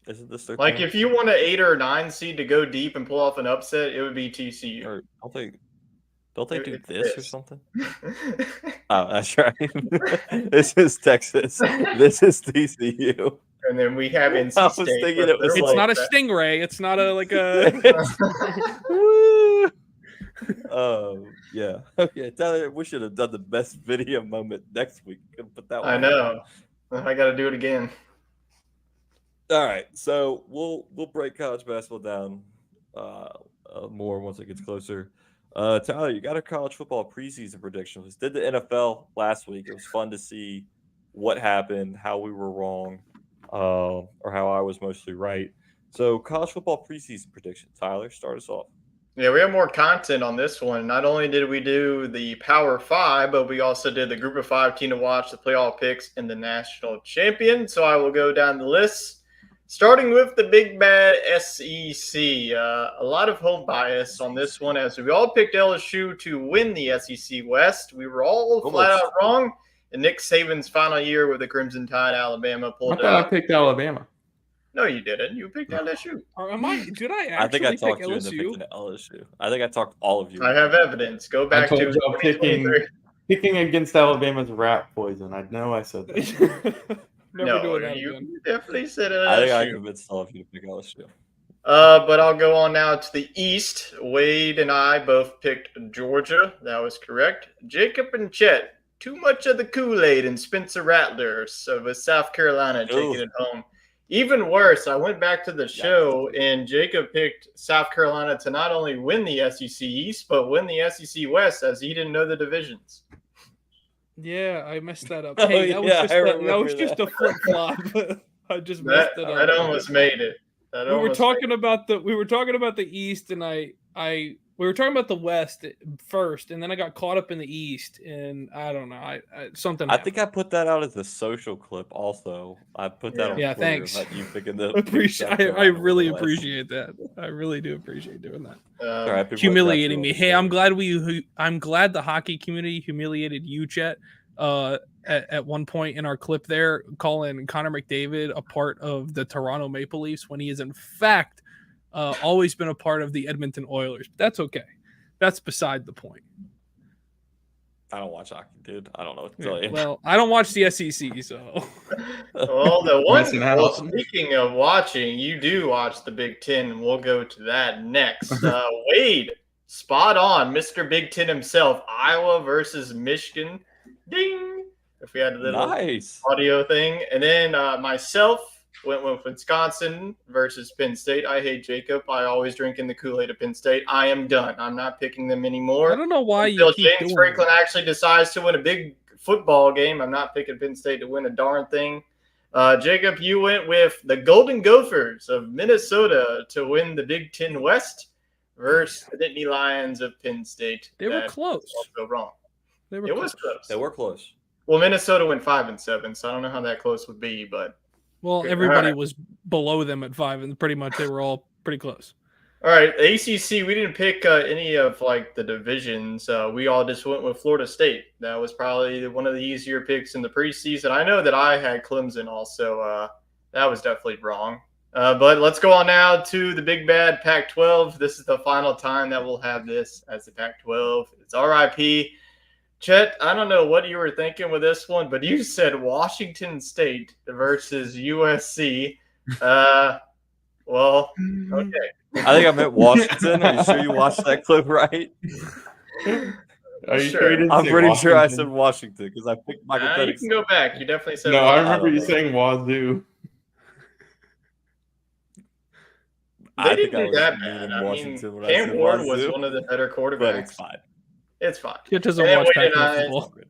Isn't this their
Like
team?
if you want an 8 or 9 seed to go deep and pull off an upset, it would be TCU.
Or don't they do
It's
this or
this.
something? Oh, that's right. This is Texas. This is TCU.
And then we have NC
I was
State.
thinking
but
it was
they're
It's not a
that.
stingray. It's not a like a.
Woo! Yeah. Okay, Tyler, we should have done the best video moment next week. Could put that one
I
on.
know. I got to do it again.
All right, so we'll break college basketball down more once it gets closer. Tyler, you got a college football preseason prediction. We did the NFL last week. It was fun to see what happened, how we were wrong, or how I was mostly right. So, college football preseason prediction. Tyler, start us off.
Yeah, we have more content on this one. Not only did we do the Power 5, but we also did the Group of 5 team to watch, the playoff picks, and the national champion. So I will go down the list. Starting with the big bad SEC, a lot of home bias on this one as we all picked LSU to win the SEC West. We were all flat out wrong. And Nick Saban's final year with the Crimson Tide, Alabama
I
pulled
thought I
out.
picked Alabama.
No, you didn't. You picked LSU.
Or am I? Did I
I think I
actually pick
talked you into
LSU?
picking LSU. I think I talked all of you.
I have evidence. Go
I
back
told
to
y'all picking
2023.
picking against Alabama's rat poison. I know I said that.
Never
No,
doing that
you
again.
definitely said
I think I
LSU.
convinced all of you to pick LSU.
But I'll go on now to the East. Wade and I both picked Georgia. That was correct. Jacob and Chet, too much of the Kool-Aid and Spencer Rattler. So with South Carolina taking
Ooh.
it home. Even worse, I went back to the show and Jacob picked South Carolina to not only win the SEC East, but win the SEC West as he didn't know the divisions.
Yeah, I messed that up.
Oh,
Hey,
yeah,
that was
I remember
just
that.
a flip flop. I just
That,
messed it up.
that almost made it. That
we were
almost
talking about the East, and we were talking about the West first, and then I got caught up in the East, and I don't know, I something.
I think I put that out as a social clip. Also, I put that on
Yeah,
Twitter.
thanks.
About you picking the
I really appreciate that. I really do appreciate doing that.
All right, people
Humiliating me.
got you
Hey,
on
I'm glad the hockey community humiliated you, Chet. At one point in our clip there, calling Connor McDavid a part of the Toronto Maple Leafs when he is in fact always been a part of the Edmonton Oilers. But that's okay. That's beside the point.
I don't watch hockey, dude. I don't know what to tell you.
Well, I don't watch the SEC, so
Well, the one.
Missing out.
Well, speaking of watching, you do watch the Big Ten, and we'll go to that next. Wade, Spot on, Mr. Big Ten himself. Iowa versus Michigan. Ding! If we had a little
Nice.
audio thing. And then myself went with Wisconsin versus Penn State. I hate Jacob. I always drink in the Kool-Aid of Penn State. I am done. I'm not picking them anymore.
I don't know why
Until
you keep
James
doing
Franklin
that.
actually decides to win a big football game, I'm not picking Penn State to win a darn thing. Jacob, you went with the Golden Gophers of Minnesota to win the Big Ten West versus the Nittany Lions of Penn State.
They were close.
Go wrong.
They were
It
close.
was close.
They were close.
Well, Minnesota went 5-7, so I don't know how that close would be, but
Well,
okay,
everybody
all right.
was below them at 5, and pretty much they were all pretty close.
All right, ACC. We didn't pick any of like the divisions. We all just went with Florida State. That was probably one of the easier picks in the preseason. I know that I had Clemson also. That was definitely wrong. But let's go on now to the big bad Pac-12. This is the final time that we'll have this as the Pac-12. It's RIP. Chet, I don't know what you were thinking with this one, but you said Washington State versus USC. Well, okay.
I think I meant Washington. Are you sure you watched that clip right?
Are you
Sure.
sure you didn't
I'm
say
pretty sure I
Washington?
said Washington because I picked Michael
You
Penix.
can go back. You definitely said
No, I
Washington.
remember you
know.
saying Wazoo.
They
I
didn't
think I
do
was
that
meaning
bad. I mean,
Washington when I
Cam
said
Ward was
Wazoo,
one of the better
but
quarterbacks.
it's fine.
It's fine.
It doesn't
And
watch
Wade and
Pac-12
I-
football.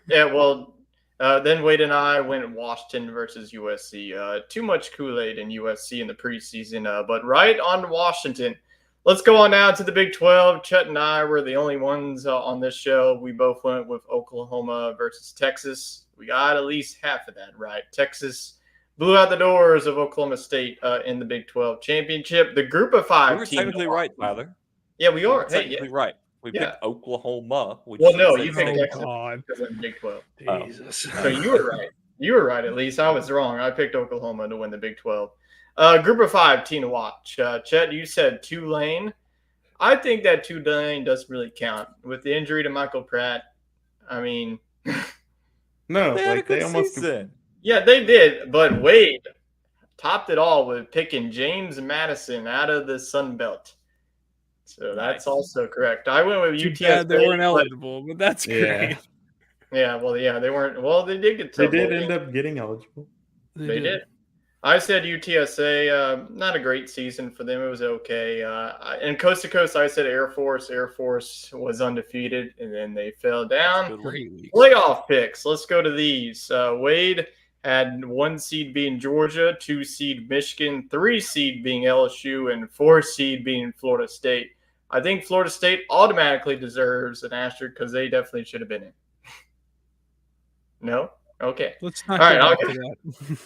Yeah, well, then Wade and I went Washington versus USC. Too much Kool-Aid in USC in the preseason, but right on Washington. Let's go on now to the Big 12. Chet and I were the only ones on this show. We both went with Oklahoma versus Texas. We got at least half of that right. Texas blew out the doors of Oklahoma State in the Big 12 championship. The Group of
We
Five
were
team.
technically right, Tyler.
Yeah, we
We were
are. Hey, yeah.
technically right. We
Yeah.
picked Oklahoma. Which
Well, no,
said
you picked
Texas.
Texas
God.
because of the Big 12.
Oh.
Jesus.
So you were right. You were right, at least. I was wrong. I picked Oklahoma to win the Big 12. Group of Five team to watch. Chet, you said Tulane. I think that Tulane doesn't really count. With the injury to Michael Pratt, I mean,
No,
They had a
like they
good
almost
season.
yeah, they did. But Wade topped it all with picking James Madison out of the Sun Belt. So that's
Nice.
also correct. I went with
Too
UTSA.
bad they weren't
but-
eligible, but that's
Yeah.
great.
Yeah, well, yeah, they weren't. Well, they did get to
they did
bowl
end
game.
up getting eligible.
They did. I said UTSA, not a great season for them. It was okay. And coast to coast, I said Air Force. Air Force was undefeated, and then they fell down.
Good one.
Great week.
Playoff picks. Let's go to these. Wade had 1 seed being Georgia, 2 seed Michigan, 3 seed being LSU, and 4 seed being Florida State. I think Florida State automatically deserves an asterisk because they definitely should have been in. No? Okay.
Let's not
All
get
right,
into that.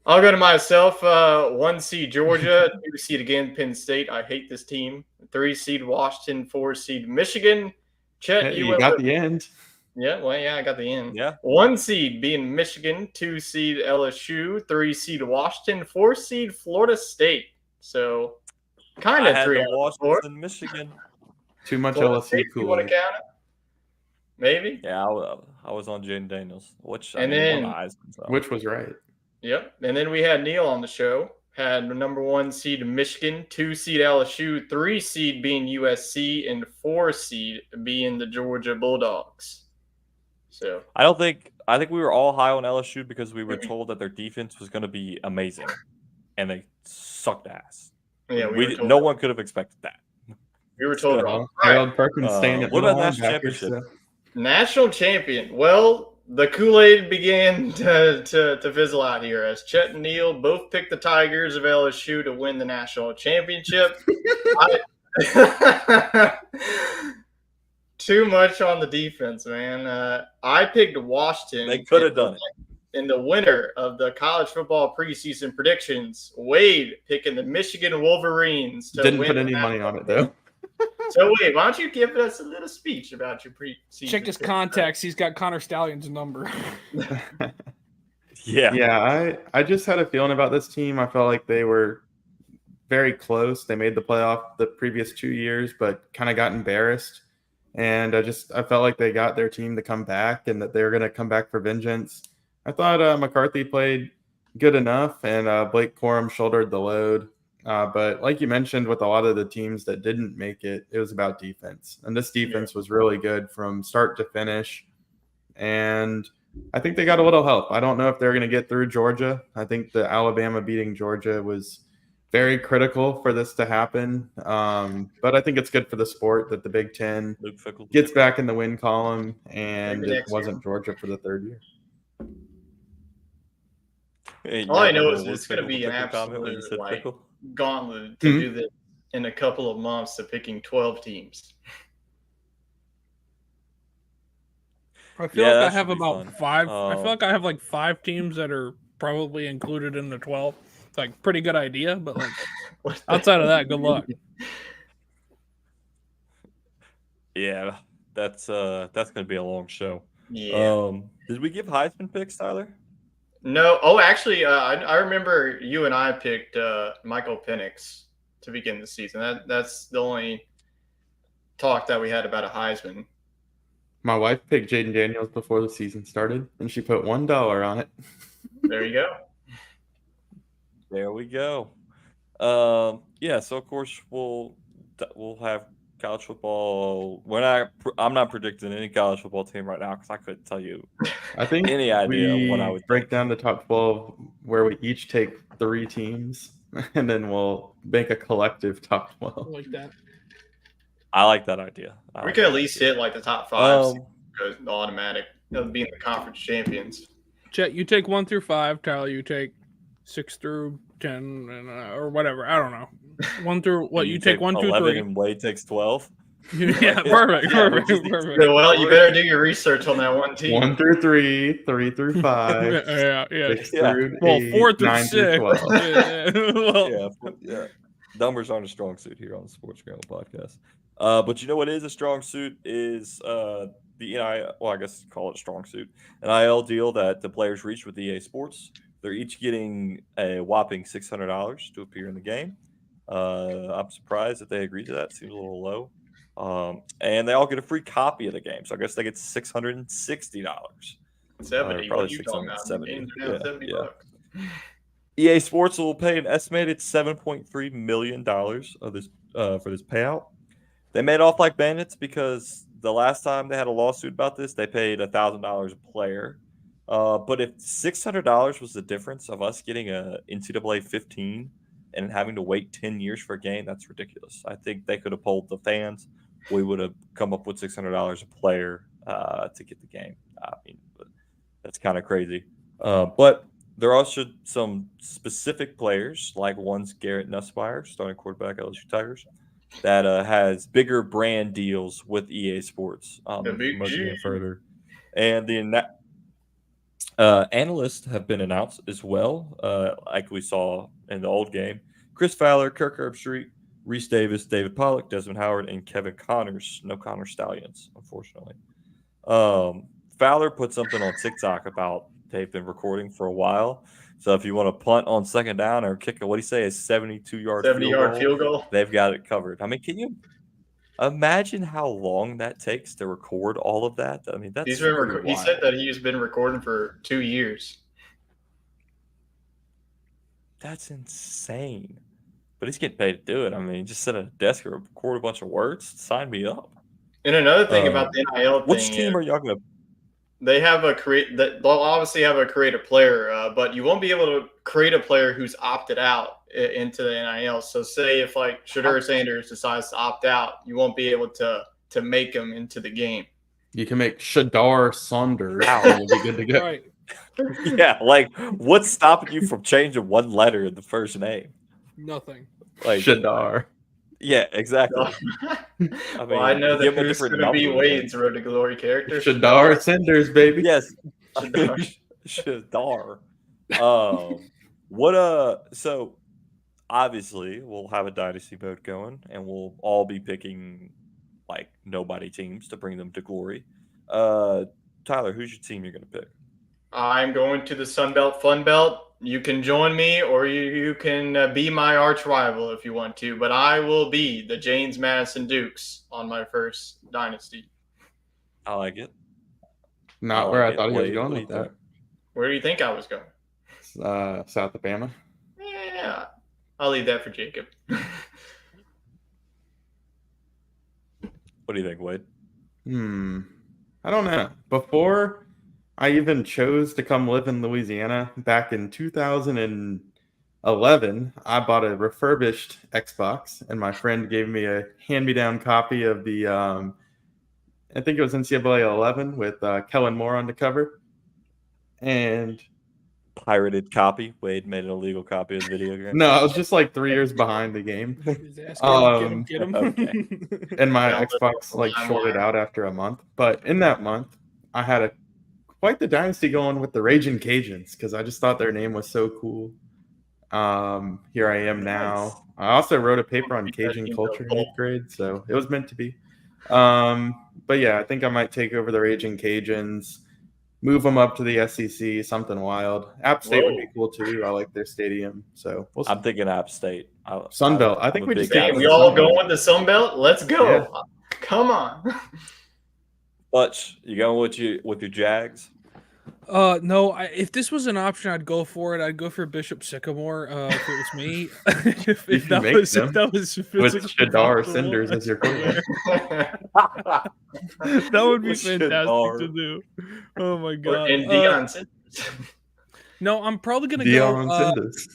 I'll go to myself. 1 seed Georgia, 2 seed again Penn State. I hate this team. 3 seed Washington, 4 seed Michigan. Chet,
Hey,
you
you
went
got
with-
the end.
Yeah, well, yeah, I got the end.
Yeah.
1 seed being Michigan, 2 seed LSU, 3 seed Washington, 4 seed Florida State. So kind
I
of
had
3
the
out of 4.
Washington, Michigan.
Too much
Florida
LSU
State, you want
Kool-Aid.
to count it? Maybe.
Yeah, I was on Jaden Daniels, which
And
I mean,
then-
won the Heisman, so.
Which was right.
Yep. And then we had Neil on the show. Had number 1 seed Michigan, 2 seed LSU, 3 seed being USC, and 4 seed being the Georgia Bulldogs. So
I think we were all high on LSU because we were told that their defense was going to be amazing, and they sucked ass.
yeah, we were told,
No one could have expected that.
we were told
So,
wrong. All right.
Harold Perkins staying at
what
middle
about national
linebacker,
championship?
so-
National champion. Well, the Kool-Aid began to fizzle out here as Chet and Neil both picked the Tigers of LSU to win the national championship. Too much on the defense, man. I picked Washington.
They could have done it.
In the winner of the college football preseason predictions, Wade picking the Michigan Wolverines to
Didn't
win
put
the
any money
national
on it though.
So Wade, why don't you give us a little speech about your preseason?
Check his
picks?
contacts. He's got Connor Stallion's number.
Yeah.
Yeah, I just had a feeling about this team. I felt like they were very close. They made the playoff the previous 2 years, but kind of got embarrassed. And I felt like they got their team to come back and that they were going to come back for vengeance. I thought McCarthy played good enough, and Blake Corum shouldered the load. But like you mentioned, with a lot of the teams that didn't make it, it was about defense. And this defense was really good from start to finish. And I think they got a little help. I don't know if they're going to get through Georgia. I think the Alabama beating Georgia was very critical for this to happen. But I think it's good for the sport that the Big Ten gets back in the win column, and it wasn't Georgia for the third year.
Hey, all I know is it's going to be an absolute gauntlet to do this in a couple of months to picking 12 teams.
I feel like I have about 5. I feel like I have like 5 teams that are probably included in the 12. It's like pretty good idea, but like outside of that, good luck.
Yeah, that's going to be a long show.
Yeah.
Did we give Heisman picks, Tyler?
No. Oh, actually, I remember you and I picked Michael Penix to begin the season. That's the only talk that we had about a Heisman.
My wife picked Jaden Daniels before the season started, and she put $1 on it.
There you go.
There we go. Yeah, so of course we'll have college football. I'm not predicting any college football team right now because I couldn't tell you.
I think
any idea of what I would
break down the top 12 where we each take 3 teams, and then we'll make a collective top 12.
Like that.
I like that idea.
We could at least hit like the top 5 automatic. It'll be in the conference champions.
Chet, you take 1 through 5. Tyler, you take 6 through 10, and or whatever. I don't know. 1 through what? You take 1, 2, 3.
And Wade takes 12.
Yeah, perfect.
Well, you better do your research on that one team.
1 through 3, 3 through 5,
yeah.
6 through 8,
4 through
9
6.
through 12.
Yeah. Numbers aren't a strong suit here on the Sports Scramble podcast. But you know what is a strong suit is the NIL, well, I guess call it a strong suit, NIL deal that the players reached with EA Sports. They're each getting a whopping $600 to appear in the game. I'm surprised that they agreed to that. Seems a little low. And they all get a free copy of the game. So I guess they get $660.
70.
Probably $670. Yeah. EA Sports will pay an estimated $7.3 million of this for this payout. They made off like bandits because the last time they had a lawsuit about this, they paid $1,000 a player. But if $600 was the difference of us getting a NCAA 15 and having to wait 10 years for a game, that's ridiculous. I think they could have polled the fans. We would have come up with $600 a player to get the game. I mean, that's kind of crazy. But there are also some specific players, like one's Garrett Nussmeier, starting quarterback at LSU Tigers, that has bigger brand deals with EA Sports, promoting it further. And the analysts have been announced as well, like we saw in the old game. Chris Fowler, Kirk Herbstreit, Reese Davis, David Pollock, Desmond Howard, and Kevin Connors. No Connor Stallions, unfortunately. Fowler put something on TikTok about they've been recording for a while. So if you want to punt on second down or kick a 72-yard
field goal,
they've got it covered. I mean, can you imagine how long that takes to record all of that? I mean, that's
he said that he's been recording for 2 years.
That's insane. But he's getting paid to do it. I mean, just sit at a desk and record a bunch of words. Sign me up.
And another thing about the NIL thing,
which team are y'all going to?
They have they'll obviously have a creative player, but you won't be able to create a player who's opted out into the NIL. So say if like Shedeur Sanders decides to opt out, you won't be able to make him into the game.
You can make Shedeur Saunders. You'll be good to go.
Right.
Yeah, like what's stopping you from changing one letter in the first name?
Nothing.
Like
Shedeur.
Yeah, exactly.
I mean, well, I know that there's going to be Wade's Road to Glory character.
Shedeur Sanders, baby.
Yes. Shedeur. So obviously we'll have a dynasty mode going and we'll all be picking like nobody teams to bring them to glory. Tyler, who's your team you're going to pick?
I'm going to the Sunbelt Fun Belt. You can join me or you can be my arch rival if you want to, but I will be the James Madison Dukes on my first dynasty.
I like it.
Not where I thought he was going with that.
Where do you think I was going?
South Alabama.
Yeah. I'll leave that for Jacob.
What do you think, Wade?
I don't know. Before I even chose to come live in Louisiana back in 2011, I bought a refurbished Xbox, and my friend gave me a hand-me-down copy of the, I think it was NCAA 11 with Kellen Moore on the cover. And
Pirated copy. Wade made an illegal copy of the video game.
no, I was just like 3 years behind the game.
Get him.
Okay.
And my
Yeah,
Xbox like
I'm
shorted
lying.
out after a month. But in that month, I had quite the dynasty going with the Raging Cajuns because I just thought their name was so cool. Here I am now. I also wrote a paper on Cajun culture in 8th grade, so it was meant to be. But yeah, I think I might take over the Raging Cajuns, move them up to the SEC, something wild. App State would be cool too. I like their stadium, so we'll see.
I'm thinking App State.
Sunbelt. I think we just
Damn, we all going with the Sun Belt? Let's go.
Yeah.
Come on.
Butch, you going with your Jags?
No. If this was an option, I'd go for it. I'd go for Bishop Sycamore. If it was me, if that was physically
with Shadar
possible,
Cinders as your quarterback.
That would be
With
fantastic
Shadar.
to do. Oh my god!
And Deion Sanders.
No, I'm probably gonna
Deion
go.
Sanders.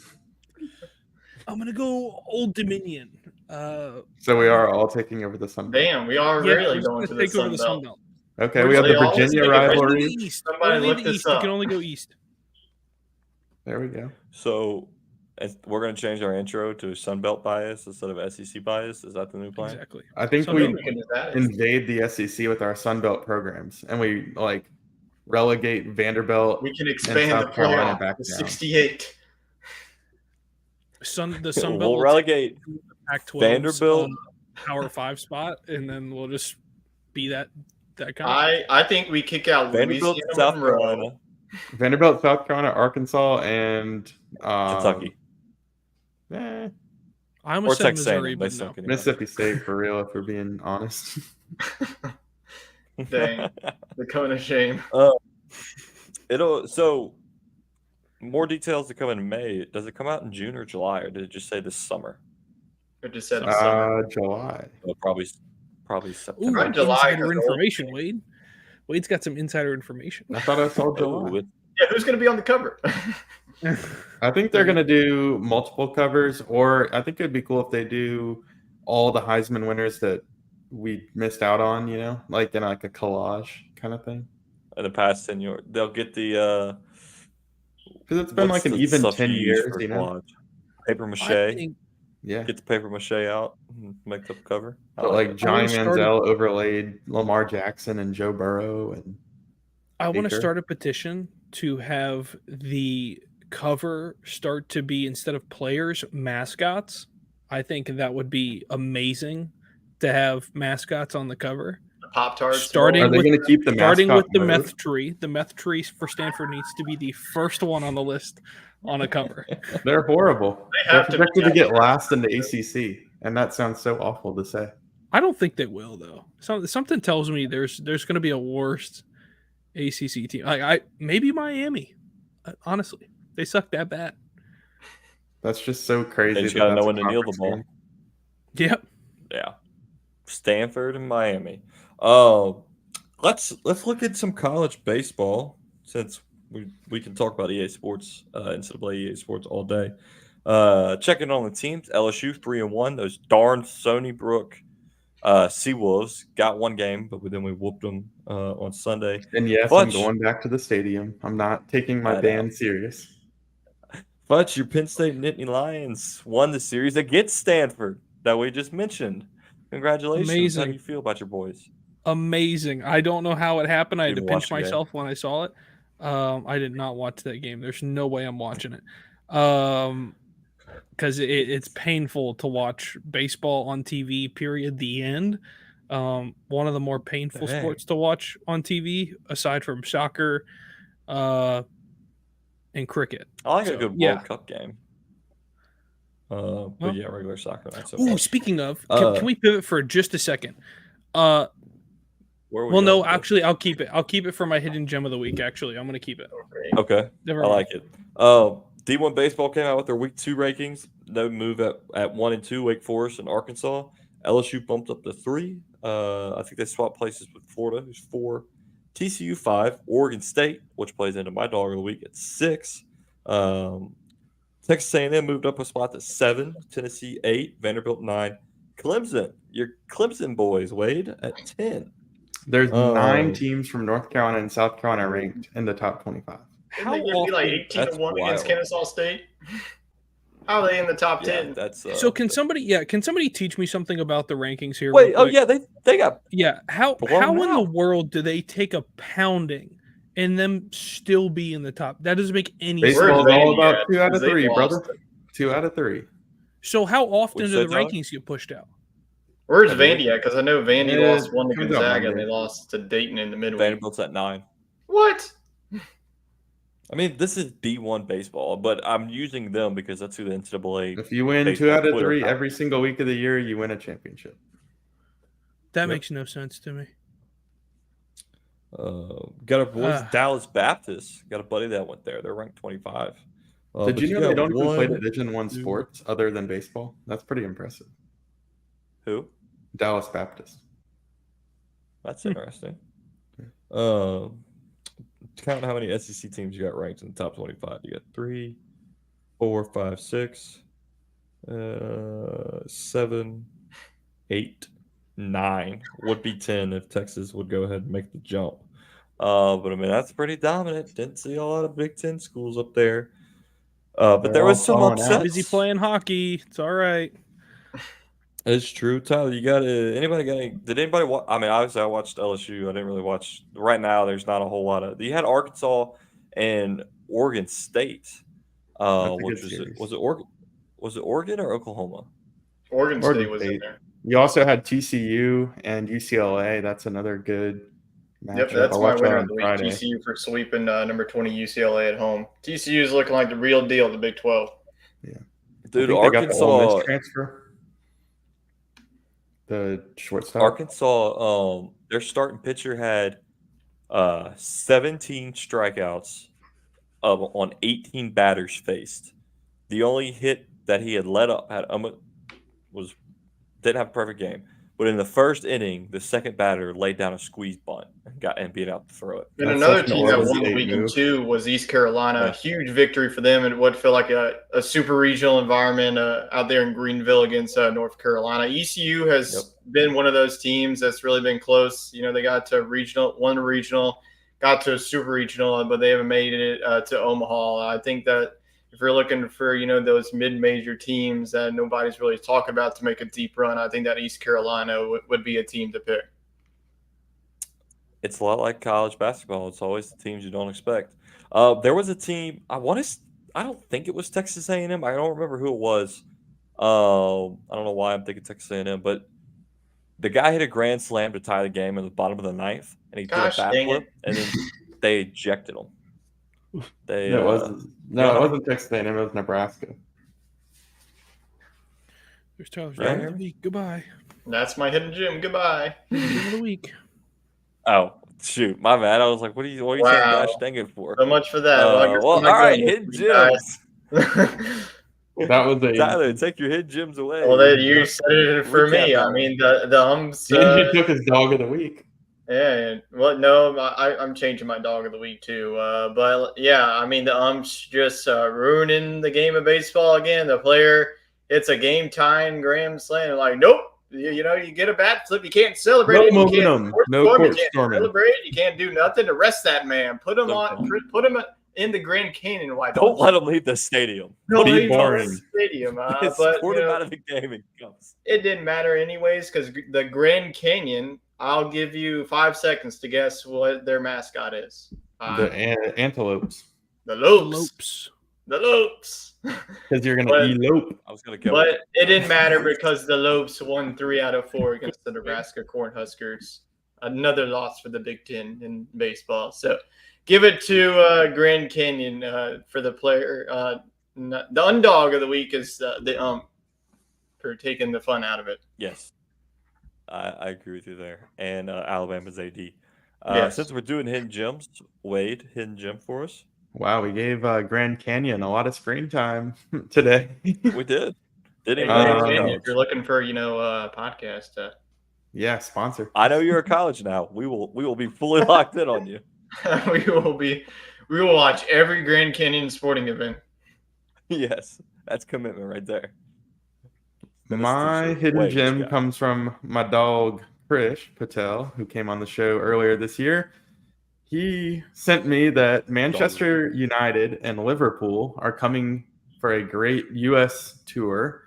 I'm gonna go Old Dominion.
So we are all taking over the Sun Belt.
Damn, we are
Yeah,
really
I'm just
going
gonna
to the
take over
Sun
the
Belt.
Sun Belt.
Okay, we have
They
the
all
Virginia
take a
Only
rivalry.
the East.
Somebody
Only
look
the
this
East. You
up.
can only go East.
There we go.
So we're going to change our intro to Sunbelt bias instead of SEC bias. Is that the new plan?
Exactly.
I think
Sun
we
Belt.
invade the SEC with our Sun Belt programs, and we like relegate Vanderbilt.
We can
and
expand the
South Carolina
playoff
back
to
down.
68.
The Sun Belt.
We'll relegate
Pac-12
Vanderbilt.
Power 5 spot, and then we'll just be that kind.
I think we kick out
Vanderbilt,
Louisiana
South
Monroe.
Carolina,
Vanderbilt, South Carolina, Arkansas, and
Kentucky,
I almost
or
said
Texas
Missouri,
A&M. They
but
suck
no.
anyway.
Mississippi State for real. If we're being honest,
Dang, the cone of shame.
So more details to come in May. Does it come out in June or July, or did it just say this summer?
I just said summer.
July.
Well, probably
Ooh,
September.
Right, July,
insider
'cause
information, Wade. Wade's got some insider information.
I thought I saw July.
Ooh,
Yeah, who's going to be on the cover?
I think they're going to do multiple covers, or I think it'd be cool if they do all the Heisman winners that we missed out on, you know, like in like a collage kind of thing.
in the past 10 years, they'll get the
Because it's been
what's
like an
the
even
stuff
10
you use
years,
for
you know.
collage? Paper mache.
I think
Yeah.
Get the paper mache out and make the cover. I
But
like
like
it.
Johnny
start
Manziel overlaid Lamar Jackson and Joe Burrow, and
I want to
Baker.
start a petition to have the cover start to be, instead of players, mascots. I think that would be amazing to have mascots on the cover.
The Pop-Tarts.
Starting
are they
with-
going to keep the
Starting
mascot
with the
mode?
meth tree. The meth tree for Stanford needs to be the first one on the list on a cover.
They're horrible.
They
They're
have to
projected
be
to get last in the ACC, and that sounds so awful to say.
I don't think they will, though. Something tells me there's going to be a worse ACC team. I maybe Miami. Honestly, they suck that bad.
That's just so crazy.
They just
that
got to know
that's
when
a
to kneel the
conference
ball.
game.
Yep.
Yeah. Stanford and Miami. Let's look at some college baseball, since we can talk about EA Sports, NCAA EA Sports all day. Checking on the teams, LSU 3-1. Those darn Stony Brook Seawolves got one game, but then we whooped them on Sunday.
And yes,
Fudge.
I'm going back to the stadium. I'm not taking my
I know.
ban serious.
But your Penn State Nittany Lions won the series against Stanford that we just mentioned. Congratulations.
Amazing.
How do you feel about your boys?
Amazing. I don't know how it happened. I had to
Didn't watch
pinch
the game.
myself when I saw it. I did not watch that game. There's no way I'm watching it. Because it's painful to watch baseball on TV, period, the end. One of the more painful
Dang.
sports to watch on TV, aside from soccer and cricket.
I like a
So,
good World
yeah.
Cup game.
Well-
But yeah, regular soccer not so
Ooh,
much.
speaking of,
Uh,
can we pivot for just a second?
Where we
Well, no,
going?
actually, I'll keep it. I'll keep it for my hidden gem of the week. Actually, I'm going to keep it.
Okay,
Never
I
mind.
like it. D1 baseball came out with their week 2 rankings. No move at 1 and 2, Wake Forest and Arkansas. LSU bumped up to 3. I think they swapped places with Florida, who's 4. TCU 5. Oregon State, which plays into my dog of the week, at 6. Texas A&M moved up a spot to 7. Tennessee 8. Vanderbilt 9. Clemson, your Clemson boys, Wade, at 10.
There's 9 teams from North Carolina and South Carolina ranked in the top 25.
Didn't they give you like 18-1 against Kennesaw State? How are they in the top 10?
That's
so can somebody teach me something about the rankings here?
Wait, they got
how
blown
in the
out.
world do they take a pounding and them still be in the top? That doesn't make any sense.
Baseball's all about 2 out of 3, brother. 2 out of 3.
So how often
What'd
do
you
the
say, Tyler?
rankings get pushed out?
Where's Vandy at? Because I know Vandy
Yeah,
lost 1 to
comes out
Gonzaga and
Monday.
they lost to Dayton in the midweek.
Vanderbilt's at 9.
What?
I mean, this is D1 baseball, but I'm using them because that's who the NCAA.
If you win 2
baseball
out of
Twitter
3
account.
every single week of the year, you win a championship.
That makes no sense to me.
Got a boys Dallas Baptist. Got a buddy that went there. They're ranked 25.
Did
but
you know they
got
don't even play
one-
Division 1 sports other than baseball? That's pretty impressive.
Who?
Dallas Baptist.
That's interesting. Count how many SEC teams you got ranked in the top 25. You got 3, 4, 5, 6, 7, 8, 9. Would be 10 if Texas would go ahead and make the jump. But I mean, that's pretty dominant. Didn't see a lot of Big Ten schools up there. But
They're
there
all
was some
falling out.
upsets.
Busy playing hockey. It's all right.
It's true, Tyler. You got anybody got any? Did anybody watch? I mean, obviously, I watched LSU. I didn't really watch. Right now, there's not a whole lot of. You had Arkansas and Oregon State,
That's a
which
good series.
was it Oregon? Was it Oregon or Oklahoma?
Oregon State
Oregon
was in
State.
there.
You also had TCU and UCLA. That's another good matchup.
Yep, that's
I'll
my
watch
winner
that
of
on
the week.
Friday.
TCU for sweeping number 20 UCLA at home. TCU is looking like the real deal, the Big 12.
Yeah.
Dude,
I think they got the Ole
Arkansas.
Miss transfer. The shortstop.
Arkansas. Their starting pitcher had 17 strikeouts on 18 batters faced. The only hit that he had let up didn't have a perfect game. But in the first inning, the second batter laid down a squeeze bunt and beat out to throw it.
And
That's
another
such an
team that
Oregon
won the
State
weekend
move.
too was East Carolina.
Yeah.
A huge victory for them in what felt like a super regional environment out there in Greenville against North Carolina. ECU has been one of those teams that's really been close. You know, they got to won a regional, got to a super regional, but they haven't made it to Omaha. I think that if you're looking for, those mid-major teams that nobody's really talking about to make a deep run, I think that East Carolina would be a team to pick.
It's a lot like college basketball. It's always the teams you don't expect. There was a team. I don't think it was Texas A&M. I don't remember who it was. I don't know why I'm thinking Texas A&M, but the guy hit a grand slam to tie the game in the bottom of the ninth, and he
Gosh,
did a
dang
backflip,
it.
and then they ejected him.
It wasn't Texas A&M. It was Nebraska.
There's Tyler's
Right.
Dog of the week. Goodbye.
That's my hidden gem. Goodbye.
Game of the week.
Oh shoot, my bad. I was like, what are you saying
Wow.
gosh dang it for?
So much for that. I guess
Well,
I'm
all
not
right,
going
hidden
with you guys.
gems.
That was a
Tyler, take your hidden gems away.
Well, then you said it for
Recap
me.
that
I
one.
mean, the ums.
Angie took his dog of the week.
Yeah. Well, no, I'm changing my dog of the week too. But yeah, I mean, the umps just ruining the game of baseball again. The player hits a game tying grand slam. Like, nope. You get a bat flip. You can't celebrate
No
it. You
momentum.
can't court
No
storm,
court
you can't
storming.
celebrate. You can't do nothing. Arrest that man. Put him
Don't-
Put him in the Grand Canyon White
Don't
House.
let him leave the stadium.
Don't
Be
leave him
boring.
in the stadium.
Escort him out of the game and comes.
It didn't matter anyways because the Grand Canyon. I'll give you 5 seconds to guess what their mascot is.
The antelopes.
The Lopes.
Lopes.
The Lopes.
Because you're going
But-
to elope.
I was gonna go.
But it didn't matter because the Lopes won 3 out of 4 against the Nebraska Cornhuskers. Another loss for the Big Ten in baseball. So give it to Grand Canyon for the player. The undog of the week is the for taking the fun out of it.
Yes, I agree with you there. And Alabama's AD.
Yes.
Since we're doing hidden gems, Wade, hidden gem for us.
Wow, we gave Grand Canyon a lot of screen time today.
We did. Didn't
Hey,
even know
Grand
you were in
Canyon, if
college.
you're looking for, podcast,
Yeah, sponsor.
I know you're at college now. We will be fully locked in on you.
we will watch every Grand Canyon sporting event.
Yes, that's commitment right there.
My
T-shirt.
hidden
Way, this
gem
guy.
comes from my dog, Krish Patel, who came on the show earlier this year. He sent me that Manchester United and Liverpool are coming for a great U.S. tour,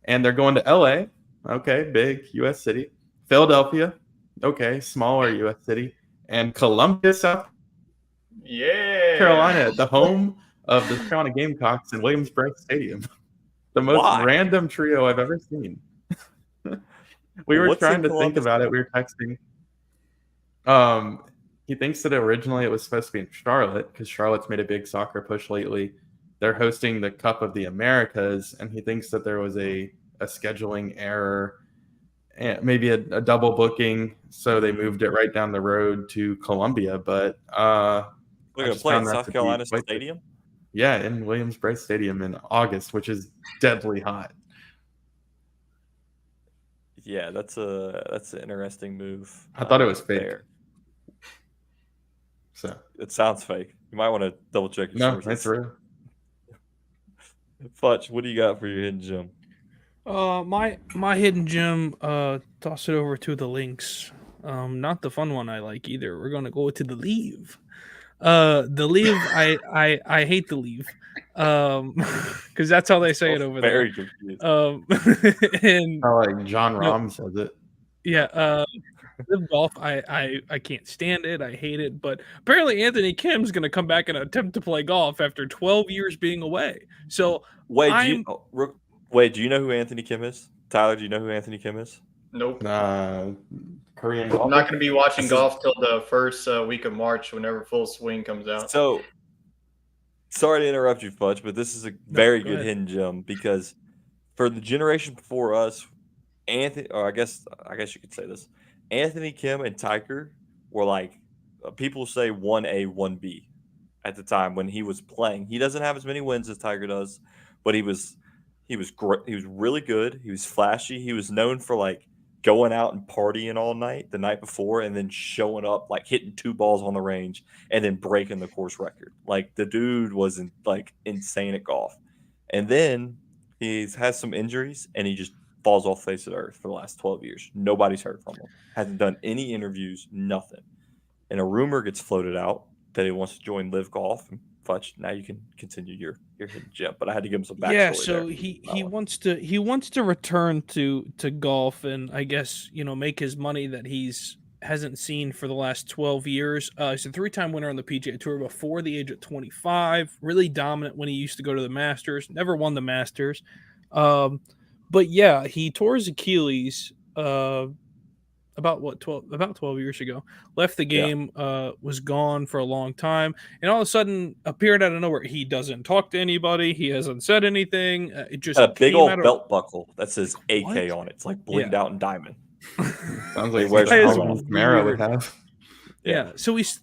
and they're going to L.A., okay, big U.S. city, Philadelphia, okay, smaller U.S. city, and Columbia, South
Yeah.
Carolina, the home of the Carolina Gamecocks in Williams-Brice Stadium. The most
Why?
random trio I've ever seen. We were
What's
trying
in
to think
Columbus
about it.
now?
We were texting. He thinks that originally it was supposed to be in Charlotte because Charlotte's made a big soccer push lately. They're hosting the Cup of the Americas, and he thinks that there was a scheduling error, and maybe a double booking, so they moved it right down the road to Columbia. But
We're
I
gonna
just
play
found
at
that
South
to be
Carolina
quite the-
Stadium.
yeah, in Williams-Brice Stadium in August, which is deadly hot.
Yeah, that's an interesting move.
I thought it was fake.
There.
So
It sounds fake. You might want to double check your
no,
sources.
it's real.
Futch, what do you got for your hidden gem?
My hidden gem, toss it over to the Lynx. Not the fun one I like either. We're gonna go to the Leave. The Leave, I hate the Leave. Because that's how they say it over there.
Very confused.
And
How like John
No.
Rahm says it.
yeah, Live Golf, I can't stand it. I hate it. But apparently Anthony Kim's gonna come back and attempt to play golf after 12 years being away. So
Wade,
I'm
do you know who Anthony Kim is? Tyler, do you know who Anthony Kim is?
Nope.
Korean
I'm
golf.
not going to be watching
This is-
golf till the first week of March, whenever Full Swing comes out.
So, sorry to interrupt you, Fudge, but this is a very
go
good
ahead.
hidden gem because for the generation before us, Anthony, or I guess you could say this, Anthony Kim and Tiger were like people say 1A, 1B at the time when he was playing. He doesn't have as many wins as Tiger does, but he was great. He was really good. He was flashy. He was known for like going out and partying all night the night before and then showing up like hitting 2 balls on the range and then breaking the course record. Like the dude was insane at golf. And then he has some injuries and he just falls off the face of the earth for the last 12 years. Nobody's heard from him. Hasn't done any interviews, nothing. And a rumor gets floated out that he wants to join Live Golf. And Fudge, now you can continue your hidden gem. But I had to give him some backstory.
yeah, so
there.
he wants to return to golf and I guess make his money that hasn't seen for the last 12 years. He's a 3-time winner on the PGA Tour before the age of 25. Really dominant when he used to go to the Masters. Never won the Masters. But yeah, he tore his Achilles about 12 years ago. Left the game, was gone for a long time, and all of a sudden appeared out of nowhere. He doesn't talk to anybody. He hasn't said anything. It just
a big
came
old
out of-
belt buckle that says AK
What?
on it. It's like blinged out in diamond.
Sounds like
Where's
something
That is
Alvin Kamara would
weird.
have.
Yeah. So he's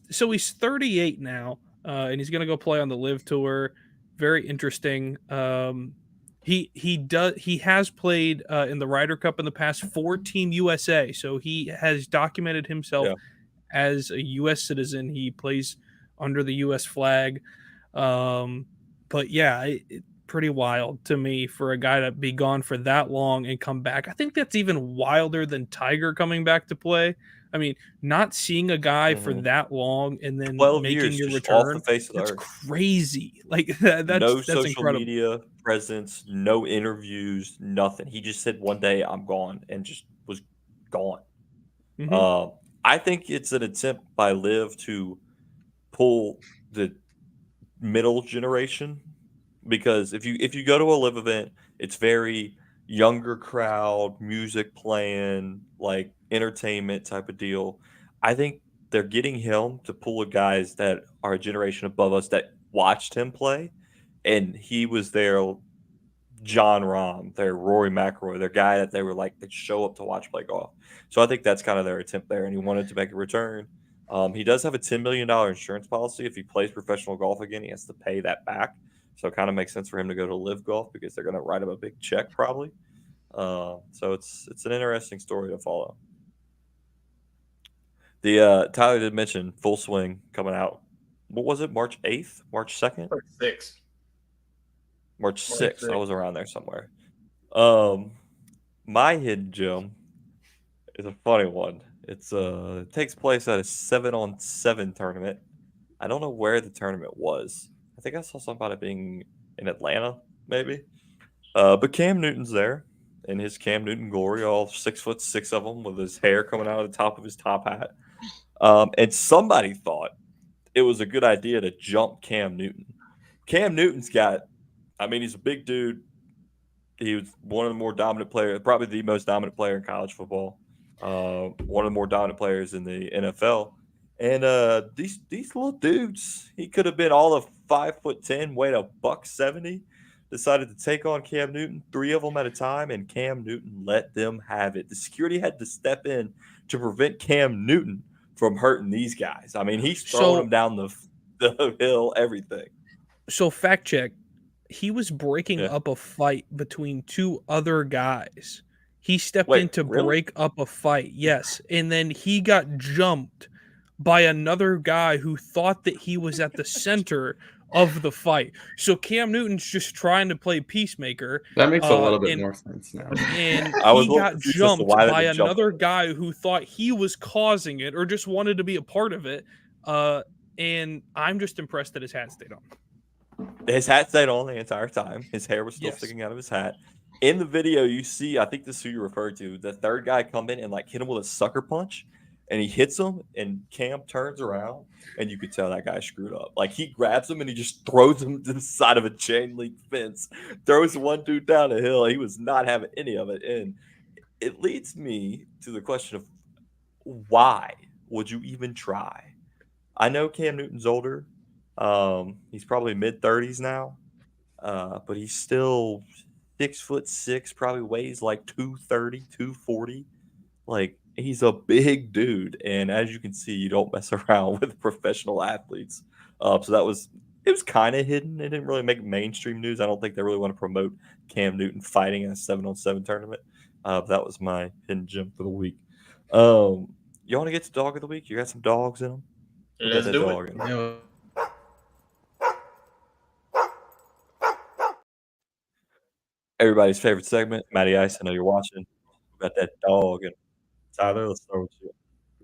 38 now, and he's gonna go play on the Live Tour. Very interesting. He has played in the Ryder Cup in the past for Team USA, so he has documented himself as a U.S. citizen. He plays under the U.S. flag. But yeah, pretty wild to me for a guy to be gone for that long and come back. I think that's even wilder than Tiger coming back to play. I mean, not seeing a guy for that long and then
12
making
years
your
just off
return,
the face of the
that's
earth.
crazy. Like that's
no social
incredible.
media presence, no interviews, nothing. He just said one day I'm gone and just was gone.
Mhm.
I think it's an attempt by Liv to pull the middle generation because if you go to a Live event, it's very younger crowd, music playing, like entertainment type of deal. I think they're getting him to pull guys that are a generation above us that watched him play, and he was their John Rahm, their Rory McIlroy, their guy that they were like they'd show up to watch play golf. So I think that's kind of their attempt there, and he wanted to make a return. He does have a $10 million insurance policy. If he plays professional golf again, he has to pay that back. So it kind of makes sense for him to go to Live Golf because they're going to write him a big check probably. So it's an interesting story to follow. The Tyler did mention Full Swing coming out. What was it? March 8th? March 2nd?
March 6th.
March 6th. I
6th.
was around there somewhere. My hidden gem is a funny one. It takes place at a 7-on-7 tournament. I don't know where the tournament was. I think I saw something about it being in Atlanta, maybe. But Cam Newton's there in his Cam Newton glory, all 6'6" of him, with his hair coming out of the top of his top hat. And somebody thought it was a good idea to jump Cam Newton. Cam Newton's got, I mean, he's a big dude. He was one of the more dominant players, probably the most dominant player in college football. One of the more dominant players in the NFL. And these little dudes, he could have been all of 5'10", weighed a $170. Decided to take on Cam Newton, 3 of them at a time, and Cam Newton let them have it. The security had to step in to prevent Cam Newton from hurting these guys. I mean, he's throwing them down the hill, everything.
So fact check, he was breaking up a fight between 2 other guys. He stepped in to break up a fight, yes, and then he got jumped by another guy who thought that he was at the center of the fight. So Cam Newton's just trying to play peacemaker.
That makes a little bit more sense now.
And he got jumped by another guy who thought he was causing it or just wanted to be a part of it. And I'm just impressed that his hat stayed on.
His hat stayed on the entire time. His hair was still sticking out of his hat. In the video, you see, I think this is who you referred to, the third guy come in and like hit him with a sucker punch. And he hits him, and Cam turns around, and you could tell that guy screwed up. Like, he grabs him, and he just throws him to the side of a chain link fence, throws one dude down a hill. He was not having any of it. And it leads me to the question of why would you even try? I know Cam Newton's older. He's probably mid-30s now, but he's still 6'6", probably weighs like 230, 240. Like, he's a big dude, and as you can see, you don't mess around with professional athletes. So it was kind of hidden. It didn't really make mainstream news. I don't think they really want to promote Cam Newton fighting in a 7-on-7 tournament. That was my hidden gem for the week. You want to get to dog of the week? You got some dogs in them?
Let's do it.
Everybody's favorite segment, Matty Ice. I know you're watching. We got that dog and Tyler, let's start with you.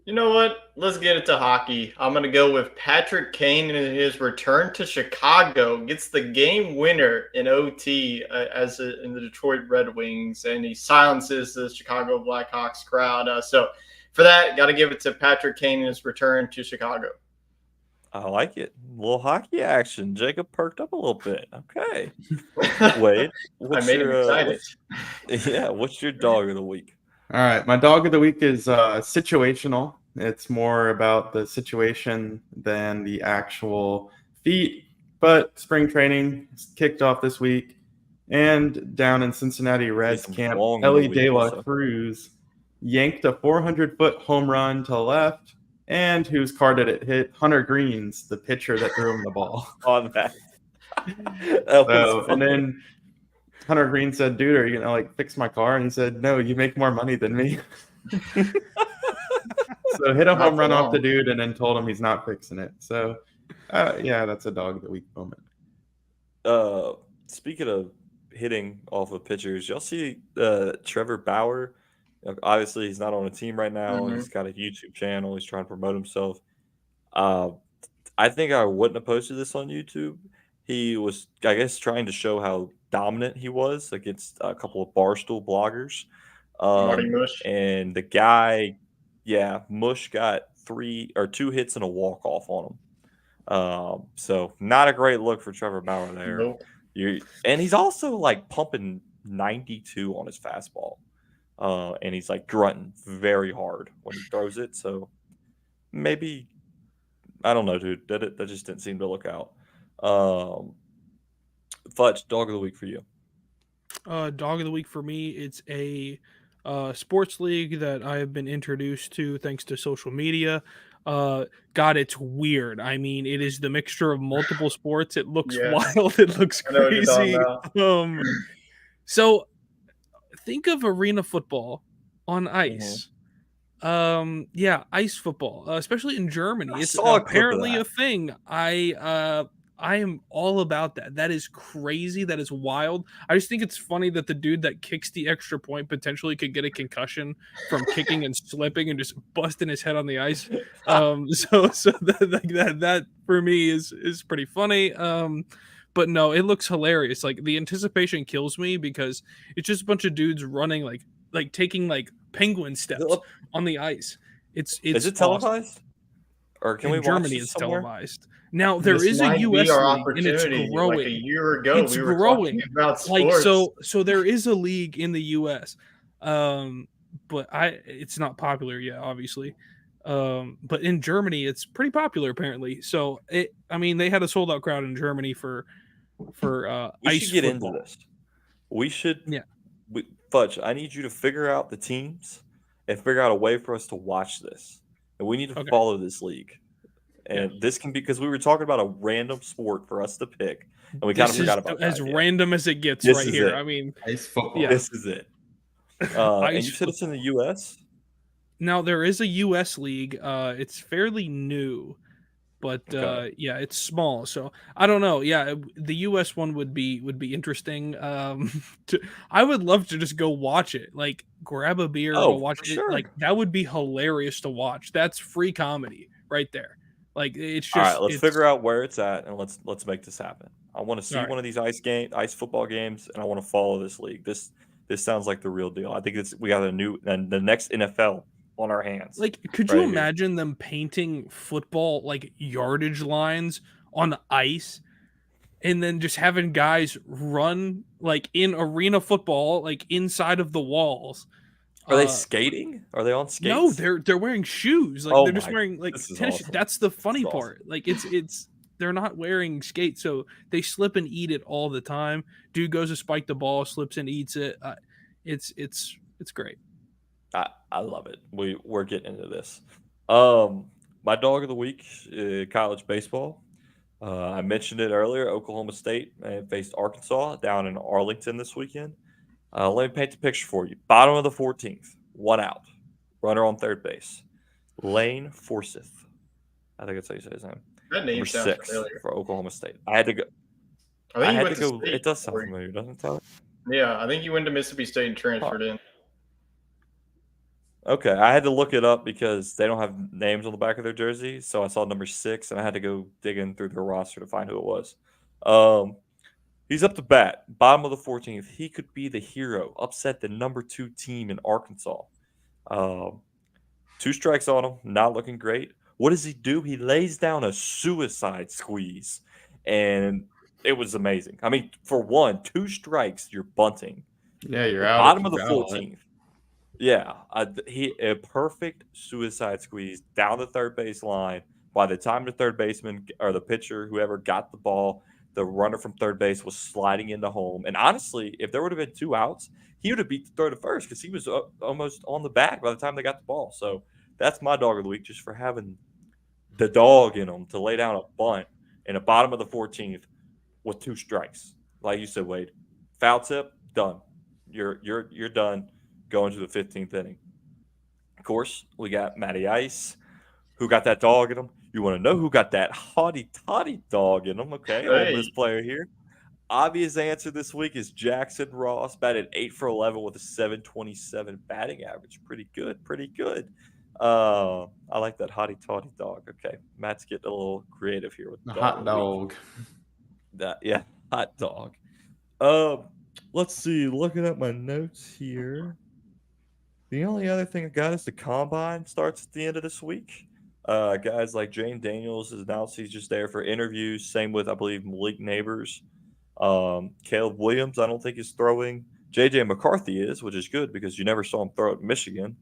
You know what? Let's get it to hockey. I'm going to go with Patrick Kane in his return to Chicago. Gets the game winner in OT in the Detroit Red Wings, and he silences the Chicago Blackhawks crowd. So for that, got to give it to Patrick Kane in his return to Chicago.
I like it. A little hockey action. Jacob perked up a little bit. Okay. Wade,
I made him excited.
What's your dog of the week?
All right, my dog of the week is situational. It's more about the situation than the actual feat. But spring training kicked off this week, and down in Cincinnati Reds camp, Ellie De La Cruz yanked a 400-foot home run to left, and whose card did it hit? Hunter Green's, the pitcher that threw him the ball.
On that.
And then Hunter Green said, "Dude, are you gonna like fix my car?" And he said, "No, you make more money than me." So hit a home run off the dude, and then told him he's not fixing it. So, that's a dog of the week moment.
Speaking of hitting off of pitchers, y'all see Trevor Bauer? Obviously, he's not on a team right now. Mm-hmm. He's got a YouTube channel. He's trying to promote himself. I think I wouldn't have posted this on YouTube. He was, I guess, trying to show how dominant he was against a couple of Barstool bloggers.
Marty Mush.
And the guy, Mush got 2 hits and a walk-off on him. So not a great look for Trevor Bauer there.
Nope.
And he's also like pumping 92 on his fastball. And he's like grunting very hard when he throws it. So maybe, I don't know, dude. That just didn't seem to look out. Fudge, dog of the week for you.
Dog of the week for me, it's a sports league that I have been introduced to thanks to social media. God, it's weird. I mean, it is the mixture of multiple sports. It looks
Yes,
wild. It looks
I know what you're talking
crazy.
about.
So think of arena football on
Mhm.
ice. Yeah, ice football, especially in Germany.
I
It's
saw a clip of
apparently a
that.
thing. I am all about that. That is crazy. That is wild. I just think it's funny that the dude that kicks the extra point potentially could get a concussion from kicking and slipping and just busting his head on the ice. So that for me is pretty funny. But no, it looks hilarious. Like the anticipation kills me because it's just a bunch of dudes running like taking like penguin steps on the ice.
Is
It's
it
awesome.
televised? Or can we
In
watch
Germany,
this
it's
somewhere?
televised. Now there
This
is a
might be
US
our
league and it's
opportunity. Like a
growing.
year ago,
It's
we were talking
growing.
about
Like
sports.
so there is a league in the US. But it's not popular yet, obviously. But in Germany it's pretty popular apparently. So I mean they had a sold out crowd in Germany for
We
ice
should get into
football.
this. We should.
Yeah.
Fudge, I need you to figure out the teams and figure out a way for us to watch this. And we need to
Okay.
follow this league.
Yeah.
And this can be because we were talking about a random sport for us to pick, and we kind of
This is
forgot about that
as
idea.
random as it gets
This
right
is
here.
it.
I mean,
Ice football.
yeah.
This is it. And
Ice
you said it's in the
football.
U.S.?
Now there is a US league. It's fairly new, but
Okay.
yeah, it's small. So I don't know. Yeah, the US one would be interesting. I would love to just go watch it. Like grab a beer, go
Oh,
watch
for
it. Like
sure.
that would be hilarious to watch. That's free comedy right there. Like it's
All right,
just
let's figure out where it's at, and let's make this happen. I want to see
all right.
one of these ice football games, and I want to follow this league. This sounds like the real deal. I think we got the next NFL on our hands.
Like, could you
right here.
imagine them painting football like yardage lines on ice and then just having guys run like in arena football, like inside of the walls?
Are they skating? Are they on
No,
skates?
they're wearing shoes. Like
Oh
they're just
my!
wearing like
This is
tennis.
awesome.
That's the
This
funny
is awesome.
part. Like it's they're not wearing skates, so they slip and eat it all the time. Dude goes to spike the ball, slips and eats it. It's great.
I love it. We're getting into this. My dog of the week, college baseball. I mentioned it earlier. Oklahoma State faced Arkansas down in Arlington this weekend. Let me paint the picture for you. Bottom of the 14th, 1 out, runner on third base, Lane Forsyth. I think that's how you say his name.
That name
Number
sounds
6
familiar.
for Oklahoma State. I had to go.
I think
I
he
had
went
to
to
go.
state
It does sound
before he-
familiar, doesn't it, Tyler?
Yeah, I think he went to Mississippi State and transferred in.
Okay, I had to look it up because they don't have names on the back of their jersey. So I saw number 6, and I had to go digging through their roster to find who it was. He's up to bat, bottom of the 14th. He could be the hero, upset the number 2 team in Arkansas. 2 strikes on him, not looking great. What does he do? He lays down a suicide squeeze, and it was amazing. I mean, for 2 strikes, you're bunting.
Yeah, you're out.
Bottom of the
if you foul it.
14th. Yeah, a perfect suicide squeeze down the third base line. By the time the third baseman or the pitcher, whoever got the ball, the runner from third base was sliding into home. And honestly, if there would have been 2 outs, he would have beat the throw to first because he was almost on the back by the time they got the ball. So that's my dog of the week, just for having the dog in him to lay down a bunt in the bottom of the 14th with 2 strikes. Like you said, Wade, foul tip, done. You're done. Going to the 15th inning. Of course, we got Matty Ice. Who got that dog in him? You want to know who got that hotty toddy dog in him? Okay,
Hey.
Ole Miss player here. Obvious answer this week is Jackson Ross, batted 8 for 11 with a 727 batting average. Pretty good, pretty good. I like that hotty toddy dog. Okay, Matt's getting a little creative here with
The
dog
hot
of the week.
dog.
Yeah, hot dog. Let's see. Looking at my notes here. The only other thing I got is the combine starts at the end of this week. Guys like Jane Daniels has announced he's just there for interviews. Same with, I believe, Malik Neighbors. Caleb Williams, I don't think is throwing. JJ McCarthy is, which is good because you never saw him throw at Michigan.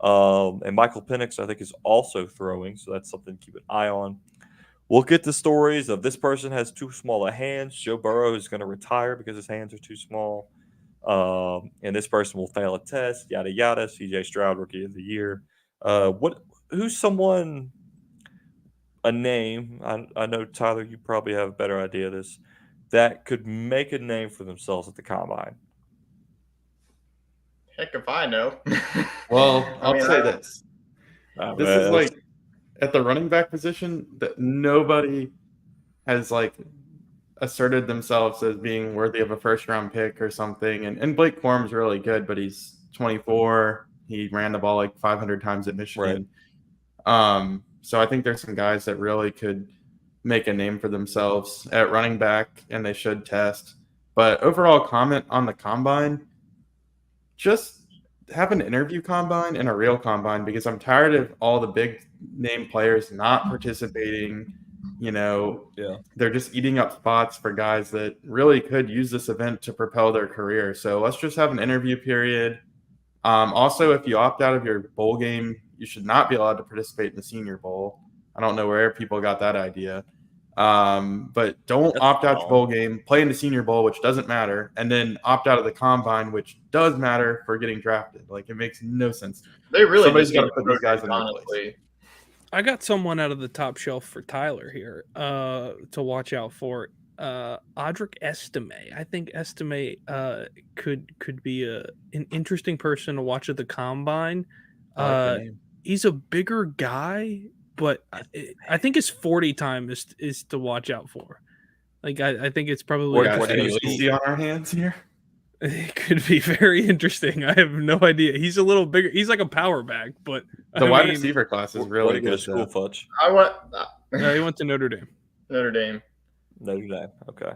And Michael Penix, I think, is also throwing, so that's something to keep an eye on. We'll get the stories of this person has too small of hands. Joe Burrow is going to retire because his hands are too small. And this person will fail a test, yada yada. CJ Stroud, rookie of the year. Who's someone a name. I know, Tyler, you probably have a better idea of this, that could make a name for themselves at the combine?
Heck if I know.
Well, I'll say this. This is like at the running back position that nobody has like asserted themselves as being worthy of a first round pick or something. And Blake Corum's really good, but he's 24. He ran the ball like 500 times at Michigan. So I think there's some guys that really could make a name for themselves at running back, and they should test. But overall comment on the combine, just have an interview combine and a real combine, because I'm tired of all the big name players not participating. You know, they're just eating up spots for guys that really could use this event to propel their career. So let's just have an interview period. Also, if you opt out of your bowl game, you should not be allowed to participate in the Senior Bowl. I don't know where people got that idea. But don't opt out your bowl game, play in the Senior Bowl, which doesn't matter, and then opt out of the combine, which does matter for getting drafted. Like, it makes no sense.
They really
Somebody's got to put these guys in their place.
I got someone out of the top shelf for Tyler here to watch out for. Audric Estime. I think Estime could be an interesting person to watch at the combine. He's a bigger guy, but I think his 40 time is to watch out for. Like, I think it's probably
easy on our hands here.
It could be very interesting. I have no idea. He's a little bigger. He's like a power back, but
the wide receiver class is really good.
School Fudge.
He went to Notre Dame.
Notre Dame.
Okay.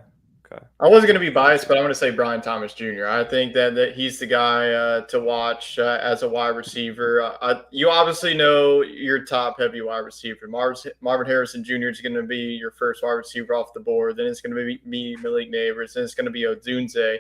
I wasn't going to be biased, but I'm going to say Brian Thomas Jr. I think that he's the guy to watch as a wide receiver. You obviously know your top heavy wide receiver. Marvin Harrison Jr. is going to be your first wide receiver off the board. Then it's going to be me, Malik Neighbors. Then it's going to be Odunze.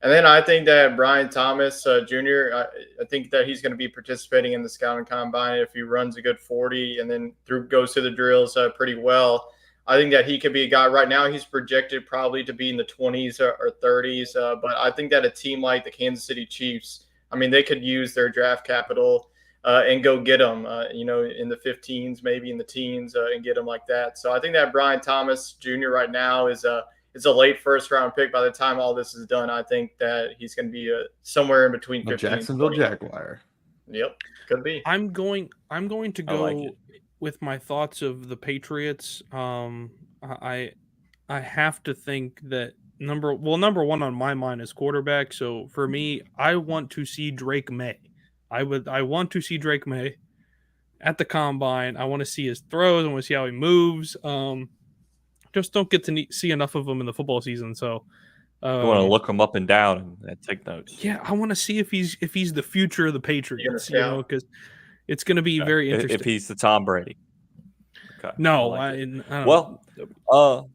And then I think that Brian Thomas Jr., I think that he's going to be participating in the scouting combine if he runs a good 40 and then goes through the drills pretty well. I think that he could be a guy. Right now, he's projected probably to be in the 20s or 30s. But I think that a team like the Kansas City Chiefs, I mean, they could use their draft capital and go get him, in the 15s, maybe in the teens, and get him like that. So I think that Brian Thomas Jr. right now is a late first-round pick. By the time all this is done, I think that he's going to be somewhere in between 15
Jacksonville Jaguar.
Yep, could be.
I'm going to go with my thoughts of the Patriots. I have to think that number one on my mind is quarterback. So for me, I want to see Drake May. I want to see Drake May at the combine. I want to see his throws. I want to see how he moves. Just don't get to see enough of him in the football season. So
you want to look him up and down and take notes.
Yeah, I want to see if he's the future of the Patriots. Because it's going to be very interesting.
If he's the Tom Brady. Okay.
No,
I
don't
know.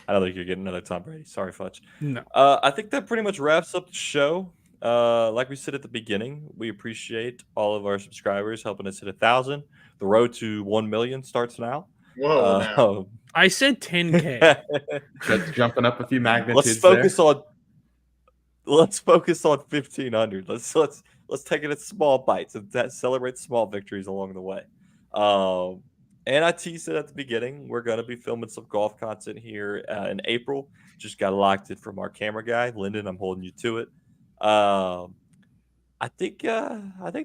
I don't think you're getting another Tom Brady. Sorry, Fudge.
No.
I think that pretty much wraps up the show. Like we said at the beginning, we appreciate all of our subscribers helping us hit 1,000. The road to 1 million starts now.
Whoa!
I said 10K.
That's jumping up a few magnitudes.
Let's focus on 1,500. Let's take it at small bites and celebrate small victories along the way. And I teased it at the beginning. We're going to be filming some golf content here in April. Just got locked in from our camera guy, Lyndon. I'm holding you to it. I think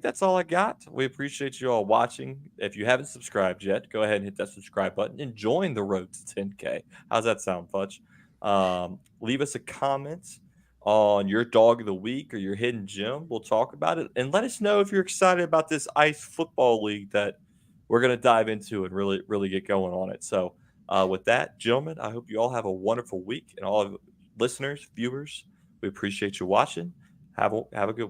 that's all I got. We appreciate you all watching. If you haven't subscribed yet, go ahead and hit that subscribe button and join the road to 10K. How's that sound, Fudge? Leave us a comment on your dog of the week or your hidden gem. We'll talk about it. And let us know if you're excited about this ICE football league that we're going to dive into and really, really get going on it. So with that, gentlemen, I hope you all have a wonderful week. And all of listeners, viewers, we appreciate you watching. Have a good one.